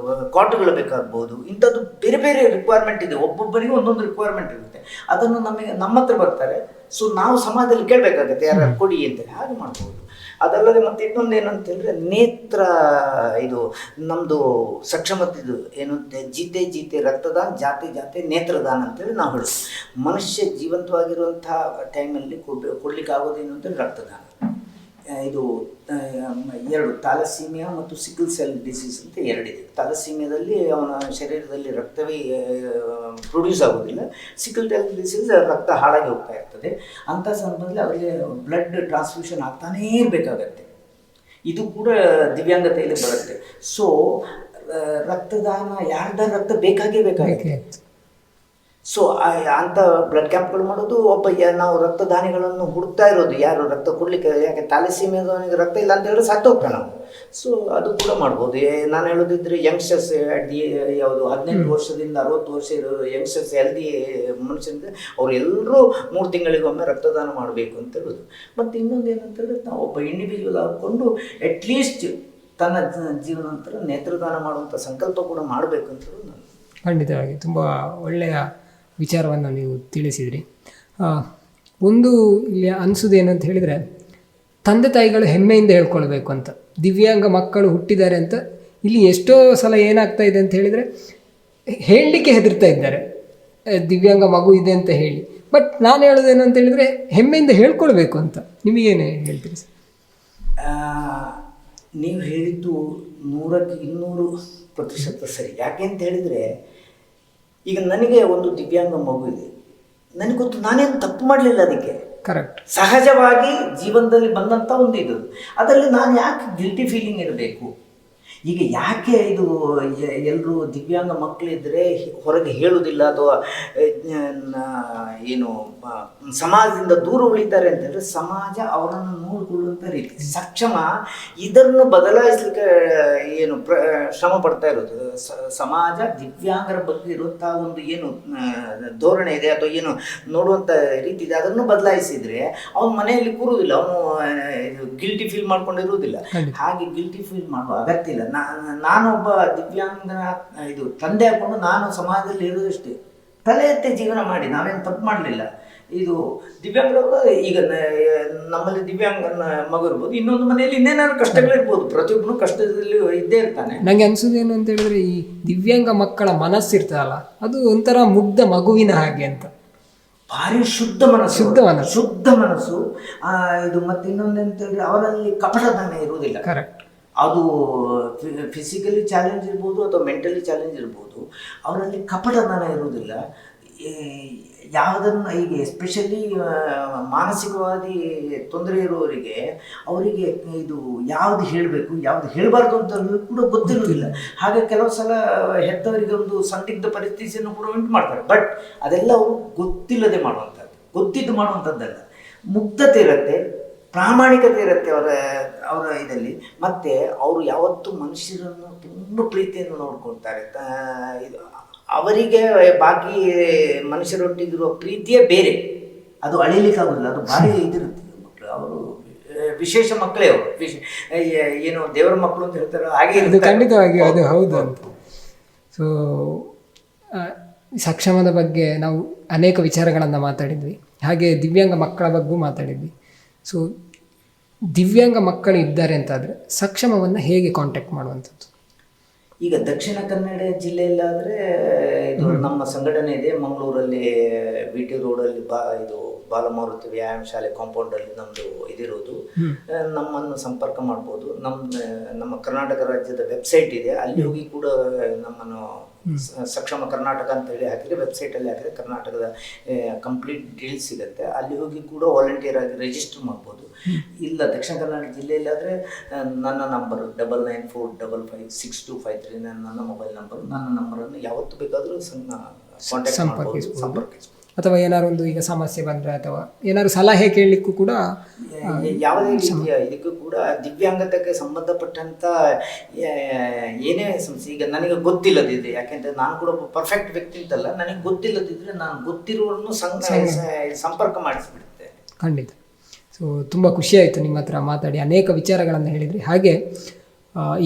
ಕಾಟುಗಳು ಬೇಕಾಗ್ಬೋದು. ಇಂಥದ್ದು ಬೇರೆ ಬೇರೆ ರಿಕ್ವೈರ್ಮೆಂಟ್ ಇದೆ, ಒಬ್ಬೊಬ್ಬರಿಗೆ ಒಂದೊಂದು ರಿಕ್ವೈರ್ಮೆಂಟ್ ಇರುತ್ತೆ. ಅದನ್ನು ನಮ್ಮ ಹತ್ರ ಬರ್ತಾರೆ, ಸೊ ನಾವು ಸಮಾಜದಲ್ಲಿ ಕೇಳಬೇಕಾಗತ್ತೆ ಯಾರು ಕೊಡಿ ಅಂತೇಳಿ, ಹಾಗೆ ಮಾಡ್ಬೋದು. ಅದಲ್ಲದೆ ಮತ್ತೆ ಇನ್ನೊಂದು ಏನಂತೇಳಿದ್ರೆ ನೇತ್ರ, ಇದು ನಮ್ಮದು ಸಕ್ಷಮತೆದು ಏನು ಜೀತೆ ರಕ್ತದಾನ, ಜಾತೆ ನೇತ್ರದಾನ ಅಂತೇಳಿ ನಾವು ಹೇಳೋದು. ಮನುಷ್ಯ ಜೀವಂತವಾಗಿರುವಂಥ ಟೈಮಲ್ಲಿ ಕೊಡ್ಲಿಕ್ಕೆ ಆಗೋದೇನು ಅಂತೇಳಿ ರಕ್ತದಾನ. ಇದು ಎರಡು, ಥಾಲಸೀಮಿಯಾ ಮತ್ತು ಸಿಕಲ್ ಸೆಲ್ ಡಿಸೀಸ್ ಅಂತ ಎರಡಿದೆ. ಥಾಲಸೀಮಿಯಾದಲ್ಲಿ ಅವನ ಶರೀರದಲ್ಲಿ ರಕ್ತವೇ ಪ್ರೊಡ್ಯೂಸ್ ಆಗೋದಿಲ್ಲ, ಸಿಕಲ್ ಸೆಲ್ ಡಿಸೀಸ್ ರಕ್ತ ಹಾಳಾಗಿ ಹೋಗ್ತಾ ಇರ್ತದೆ. ಅಂಥ ಸಂದರ್ಭದಲ್ಲಿ ಅವರಿಗೆ ಬ್ಲಡ್ ಟ್ರಾನ್ಸ್ಫ್ಯೂಷನ್ ಆಗ್ತಾನೇ ಇರಬೇಕಾಗತ್ತೆ. ಇದು ಕೂಡ ದಿವ್ಯಾಂಗತೆಯಲ್ಲಿ ಬರುತ್ತೆ. ಸೊ ರಕ್ತದಾನ, ಯಾರ್ದ ರಕ್ತ ಬೇಕಾಗೇ ಬೇಕಾಗುತ್ತೆ. ಸೊ ಅಂಥ ಬ್ಲಡ್ ಕ್ಯಾಂಪ್ಗಳು ಮಾಡೋದು, ನಾವು ರಕ್ತದಾನಿಗಳನ್ನು ಹುಡುಕ್ತಾ ಇರೋದು, ಯಾರು ರಕ್ತ ಕೊಡಲಿಕ್ಕೆ. ಯಾಕೆ ಥಾಲಸೀಮಿಯಾದವನಿಗೆ ರಕ್ತ ಇಲ್ಲ ಅಂತ ಹೇಳಿದ್ರೆ ಸತ್ತು ಹೋಗ್ತಾನೆ ನಾವು. ಸೊ ಅದು ಕೂಡ ಮಾಡ್ಬೋದು. ನಾನು ಹೇಳೋದಿದ್ರೆ ಯಂಗ್ಸ್ಟರ್ಸ್ ಯಾವುದು 18 ವರ್ಷದಿಂದ 60 ವರ್ಷ ಇರೋ ಯಂಗ್ಸ್ಟರ್ಸ್, ಹೆಲ್ದಿ ಮನುಷ್ಯನಿಂದ ಅವರೆಲ್ಲರೂ 3 ತಿಂಗಳಿಗೊಮ್ಮೆ ರಕ್ತದಾನ ಮಾಡಬೇಕು ಅಂತ ಹೇಳೋದು. ಮತ್ತು ಇನ್ನೊಂದು ಏನಂತೇಳಿದ್ರೆ ನಾವು ಒಬ್ಬ ಇಂಡಿವಿಜುವಲ್ ಹಾಕ್ಕೊಂಡು ಅಟ್ಲೀಸ್ಟ್ ತನ್ನ ಜೀವನಾಂತರ ನೇತ್ರದಾನ ಮಾಡುವಂಥ ಸಂಕಲ್ಪ ಕೂಡ ಮಾಡಬೇಕು ಅಂತ ಹೇಳೋದು ನಾನು. ಖಂಡಿತವಾಗಿ ತುಂಬ ಒಳ್ಳೆಯ ವಿಚಾರವನ್ನು ನೀವು ತಿಳಿಸಿದ್ರಿ. ಒಂದು ಇಲ್ಲಿ ಅನಿಸೋದು ಏನಂತ ಹೇಳಿದರೆ, ತಂದೆ ತಾಯಿಗಳು ಹೆಮ್ಮೆಯಿಂದ ಹೇಳ್ಕೊಳ್ಬೇಕು ಅಂತ. ದಿವ್ಯಾಂಗ ಮಕ್ಕಳು ಹುಟ್ಟಿದ್ದಾರೆ ಅಂತ ಇಲ್ಲಿ ಎಷ್ಟೋ ಸಲ ಏನಾಗ್ತಾ ಇದೆ ಅಂತ ಹೇಳಿದರೆ, ಹೇಳಲಿಕ್ಕೆ ಹೆದರ್ತಾ ಇದ್ದಾರೆ ದಿವ್ಯಾಂಗ ಮಗು ಇದೆ ಅಂತ ಹೇಳಿ. ಬಟ್ ನಾನು ಹೇಳೋದೇನು ಅಂತ ಹೇಳಿದರೆ, ಹೆಮ್ಮೆಯಿಂದ ಹೇಳ್ಕೊಳ್ಬೇಕು ಅಂತ. ನಿಮಗೇನು ಹೇಳ್ತೀರಿ ಸರ್? ನೀವು ಹೇಳಿದ್ದು 100ಕ್ಕೆ 200% ಸರಿ. ಯಾಕೆ ಅಂತ ಹೇಳಿದರೆ, ಈಗ ನನಗೆ ಒಂದು ದಿವ್ಯಾಂಗ ಮಗು ಇದೆ, ನನಗೆ ಗೊತ್ತು, ನಾನೇನು ತಪ್ಪು ಮಾಡಲಿಲ್ಲ, ಅದಕ್ಕೆ ಕರೆಕ್ಟ್, ಸಹಜವಾಗಿ ಜೀವನದಲ್ಲಿ ಬಂದಂಥ ಒಂದು ಇದು. ಅದರಲ್ಲಿ ನಾನು ಯಾಕೆ ಗಿಲ್ಟಿ ಫೀಲಿಂಗ್ ಇರಬೇಕು? ಈಗ ಯಾಕೆ ಇದು ಎಲ್ಲರೂ ದಿವ್ಯಾಂಗ ಮಕ್ಕಳಿದ್ದರೆ ಹೊರಗೆ ಹೇಳುವುದಿಲ್ಲ, ಅಥವಾ ಏನು ಸಮಾಜದಿಂದ ದೂರ ಉಳಿತಾರೆ ಅಂತ ಹೇಳಿದ್ರೆ, ಸಮಾಜ ಅವರನ್ನು ನೋಡಿಕೊಳ್ಳುವಂಥ ರೀತಿ, ಸಕ್ಷಮ ಇದನ್ನು ಬದಲಾಯಿಸಲಿಕ್ಕೆ ಏನು ಶ್ರಮ ಪಡ್ತಾ ಇರೋದು. ಸಮಾಜ ದಿವ್ಯಾಂಗರ ಬಗ್ಗೆ ಇರುವಂಥ ಒಂದು ಏನು ಧೋರಣೆ ಇದೆ, ಅಥವಾ ಏನು ನೋಡುವಂಥ ರೀತಿ ಇದೆ, ಅದನ್ನು ಬದಲಾಯಿಸಿದರೆ ಅವನ ಮನೆಯಲ್ಲಿ ಕೂರುವುದಿಲ್ಲ, ಅವನು ಗಿಲ್ಟಿ ಫೀಲ್ ಮಾಡ್ಕೊಂಡಿರುವುದಿಲ್ಲ. ಹಾಗೆ ಗಿಲ್ಟಿ ಫೀಲ್ ಮಾಡುವ ಅಗತ್ಯ ಇಲ್ಲ. ನಾನೊಬ್ಬ ದಿವ್ಯಾಂಗನ ಇದು ತಂದೆ ಹಾಕೊಂಡು ನಾನು ಸಮಾಜದಲ್ಲಿ ಇರೋದಷ್ಟೇ, ತಲೆ ಎತ್ತಿ ಜೀವನ ಮಾಡಿ, ನಾವೇನು ತಪ್ಪು ಮಾಡಲಿಲ್ಲ. ಇದು ದಿವ್ಯಾಂಗರು, ಈಗ ನಮ್ಮಲ್ಲಿ ದಿವ್ಯಾಂಗನ ಮಗು ಇರ್ಬೋದು, ಇನ್ನೊಂದು ಮನೆಯಲ್ಲಿ ಇನ್ನೇನಾದ್ರು ಕಷ್ಟಗಳಿರ್ಬೋದು, ಪ್ರತಿಯೊಬ್ಬನು ಕಷ್ಟದಲ್ಲಿ ಇದ್ದೇ ಇರ್ತಾನೆ. ನನಗೆ ಅನ್ಸೋದೇನು ಅಂತ ಹೇಳಿದ್ರೆ, ಈ ದಿವ್ಯಾಂಗ ಮಕ್ಕಳ ಮನಸ್ಸಿರ್ತದಲ್ಲ, ಅದು ಒಂಥರ ಮುಗ್ಧ ಮಗುವಿನ ಹಾಗೆ ಅಂತ. ಭಾರಿ ಶುದ್ಧ ಮನಸ್ಸು. ಇದು ಮತ್ತೆ ಇನ್ನೊಂದಂತ ಹೇಳಿದ್ರೆ, ಅವರಲ್ಲಿ ಕಪಟತನ ಇರುವುದಿಲ್ಲ. ಕರೆಕ್ಟ್. ಅದು ಫಿಸಿಕಲಿ ಚಾಲೆಂಜ್ ಇರ್ಬೋದು ಅಥವಾ ಮೆಂಟಲಿ ಚಾಲೆಂಜ್ ಇರ್ಬೋದು, ಅವರಲ್ಲಿ ಕಪಟತನ ಇರುವುದಿಲ್ಲ. ಯಾವುದನ್ನು ಈಗ ಎಸ್ಪೆಷಲಿ ಮಾನಸಿಕವಾಗಿ ತೊಂದರೆ ಇರುವವರಿಗೆ, ಅವರಿಗೆ ಇದು ಯಾವುದು ಹೇಳಬೇಕು ಯಾವುದು ಹೇಳಬಾರ್ದು ಅಂತ ಕೂಡ ಗೊತ್ತಿರುವುದಿಲ್ಲ. ಹಾಗೆ ಕೆಲವು ಸಲ ಹೆತ್ತವರಿಗೆ ಒಂದು ಸಂದಿಗ್ಧ ಪರಿಸ್ಥಿತಿಯನ್ನು ಕೂಡ ಉಂಟು ಮಾಡ್ತಾರೆ. ಬಟ್ ಅದೆಲ್ಲ ಅವರು ಗೊತ್ತಿಲ್ಲದೆ ಮಾಡುವಂಥದ್ದು, ಗೊತ್ತಿದ್ದು ಮಾಡುವಂಥದ್ದಲ್ಲ. ಮುಗ್ಧತೆ ಇರುತ್ತೆ, ಪ್ರಾಮಾಣಿಕತೆ ಇರುತ್ತೆ ಅವರ ಇದರಲ್ಲಿ. ಮತ್ತು ಅವರು ಯಾವತ್ತೂ ಮನುಷ್ಯರನ್ನು ತುಂಬ ಪ್ರೀತಿಯನ್ನು ನೋಡ್ಕೊಳ್ತಾರೆ. ಇದು ಅವರಿಗೆ ಬಾಕಿ ಮನುಷ್ಯರೊಟ್ಟಿಗಿರುವ ಪ್ರೀತಿಯೇ ಬೇರೆ, ಅದು ಅಳಿಲಿಕ್ಕಾಗೋದಿಲ್ಲ. ಅದು ಭಾರಿ ಇದಿರುತ್ತೆ ಮಕ್ಕಳು. ಅವರು ವಿಶೇಷ ಮಕ್ಕಳೇ, ಅವರು ಏನು ದೇವರ ಮಕ್ಕಳು ಅಂತ ಹೇಳ್ತಾರೆ, ಹಾಗೆ ಅದು ಖಂಡಿತವಾಗಿ ಅದು ಹೌದು ಅಂತ. ಸೊ ಸಕ್ಷಮದ ಬಗ್ಗೆ ನಾವು ಅನೇಕ ವಿಚಾರಗಳನ್ನು ಮಾತಾಡಿದ್ವಿ, ಹಾಗೆ ದಿವ್ಯಾಂಗ ಮಕ್ಕಳ ಬಗ್ಗೂ ಮಾತಾಡಿದ್ವಿ. ಸೊ ದಿವ್ಯಾಂಗ ಮಕ್ಕಳು ಇದ್ದಾರೆ ಅಂತಾದರೆ ಸಕ್ಷಮವನ್ನು ಹೇಗೆ ಕಾಂಟ್ಯಾಕ್ಟ್ ಮಾಡುವಂಥದ್ದು? ಈಗ ದಕ್ಷಿಣ ಕನ್ನಡ ಜಿಲ್ಲೆಯಲ್ಲಾದರೆ ಇದು ನಮ್ಮ ಸಂಘಟನೆ ಇದೆ. ಮಂಗಳೂರಲ್ಲಿ ಬಿ ಟಿ ರೋಡಲ್ಲಿ ಇದು ಬಾಲಮಾರುತಿ ವ್ಯಾಯಾಮ ಶಾಲೆ ಕಾಂಪೌಂಡಲ್ಲಿ ನಮ್ಮದು ಇದಿರೋದು. ನಮ್ಮನ್ನು ಸಂಪರ್ಕ ಮಾಡ್ಬೋದು. ನಮ್ಮ ಕರ್ನಾಟಕ ರಾಜ್ಯದ ವೆಬ್ಸೈಟ್ ಇದೆ, ಅಲ್ಲಿ ಹೋಗಿ ಕೂಡ ನಮ್ಮನ್ನು ಸಕ್ಷಮ ಕರ್ನಾಟಕ ಅಂತ ಹೇಳಿ ಹಾಕಿದರೆ, ವೆಬ್ಸೈಟಲ್ಲಿ ಹಾಕಿದರೆ ಕರ್ನಾಟಕದ ಕಂಪ್ಲೀಟ್ ಡೀಟೇಲ್ಸ್ ಸಿಗುತ್ತೆ. ಅಲ್ಲಿ ಹೋಗಿ ಕೂಡ ವಾಲಂಟಿಯರ್ ಆಗಿ ರಿಜಿಸ್ಟರ್ ಮಾಡ್ಬೋದು. ಇಲ್ಲ ದಕ್ಷಿಣ ಕನ್ನಡ ಜಿಲ್ಲೆಯಲ್ಲಾದರೆ ನನ್ನ ನಂಬರು 9945562553 ನನ್ನ ಮೊಬೈಲ್ ನಂಬರು. ನನ್ನ ನಂಬರನ್ನು ಯಾವತ್ತು ಬೇಕಾದರೂ ಕಾಂಟ್ಯಾಕ್ಟ್ ಮಾಡ್ಬೋದು, ಸಂಪರ್ಕಿಸ್ಬೋದು. ಅಥವಾ ಏನಾದ್ರು ಒಂದು ಈಗ ಸಮಸ್ಯೆ ಬಂದರೆ ಅಥವಾ ಏನಾದ್ರು ಸಲಹೆ ಕೇಳಲಿಕ್ಕೂ ಕೂಡ ಯಾವುದೇ ರೀತಿಯ ಇದಕ್ಕೂ ಕೂಡ ದಿವ್ಯಾಂಗತಕ್ಕೆ ಸಂಬಂಧಪಟ್ಟಂಥ ಏನೇ ಸಮಸ್ಯೆ, ಈಗ ನನಗೆ ಗೊತ್ತಿಲ್ಲದಿದೆ, ಯಾಕೆಂದರೆ ನಾನು ಕೂಡ ಪರ್ಫೆಕ್ಟ್ ವ್ಯಕ್ತಿ ಅಂತಲ್ಲ, ನನಗೆ ಗೊತ್ತಿಲ್ಲದಿದ್ದರೆ ನಾನು ಗೊತ್ತಿರುವವರನ್ನು ಸಂಪರ್ಕ ಮಾಡಿಸಿಬಿಡುತ್ತೆ. ಖಂಡಿತ. ಸೊ ತುಂಬ ಖುಷಿಯಾಯಿತು ನಿಮ್ಮ ಹತ್ರ ಮಾತಾಡಿ, ಅನೇಕ ವಿಚಾರಗಳನ್ನು ಹೇಳಿದ್ರಿ. ಹಾಗೆ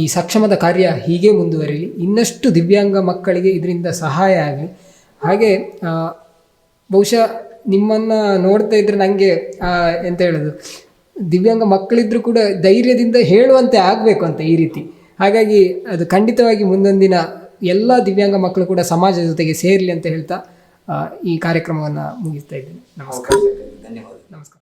ಈ ಸಕ್ಷಮದ ಕಾರ್ಯ ಹೀಗೆ ಮುಂದುವರಿಲಿ, ಇನ್ನಷ್ಟು ದಿವ್ಯಾಂಗ ಮಕ್ಕಳಿಗೆ ಇದರಿಂದ ಸಹಾಯ ಆಗಲಿ. ಹಾಗೆ ಬಹುಶಃ ನಿಮ್ಮನ್ನು ನೋಡ್ತಾ ಇದ್ದರೆ ನನಗೆ ಎಂತ ಹೇಳೋದು, ದಿವ್ಯಾಂಗ ಮಕ್ಕಳಿದ್ರೂ ಕೂಡ ಧೈರ್ಯದಿಂದ ಹೇಳುವಂತೆ ಆಗಬೇಕು ಅಂತ ಈ ರೀತಿ. ಹಾಗಾಗಿ ಅದು ಖಂಡಿತವಾಗಿ ಮುಂದೊಂದಿನ ಎಲ್ಲ ದಿವ್ಯಾಂಗ ಮಕ್ಕಳು ಕೂಡ ಸಮಾಜದ ಜೊತೆಗೆ ಸೇರಲಿ ಅಂತ ಹೇಳ್ತಾ ಈ ಕಾರ್ಯಕ್ರಮವನ್ನು ಮುಗಿಸ್ತಾ ಇದ್ದೇನೆ. ನಮಸ್ಕಾರ. ಧನ್ಯವಾದ. ನಮಸ್ಕಾರ.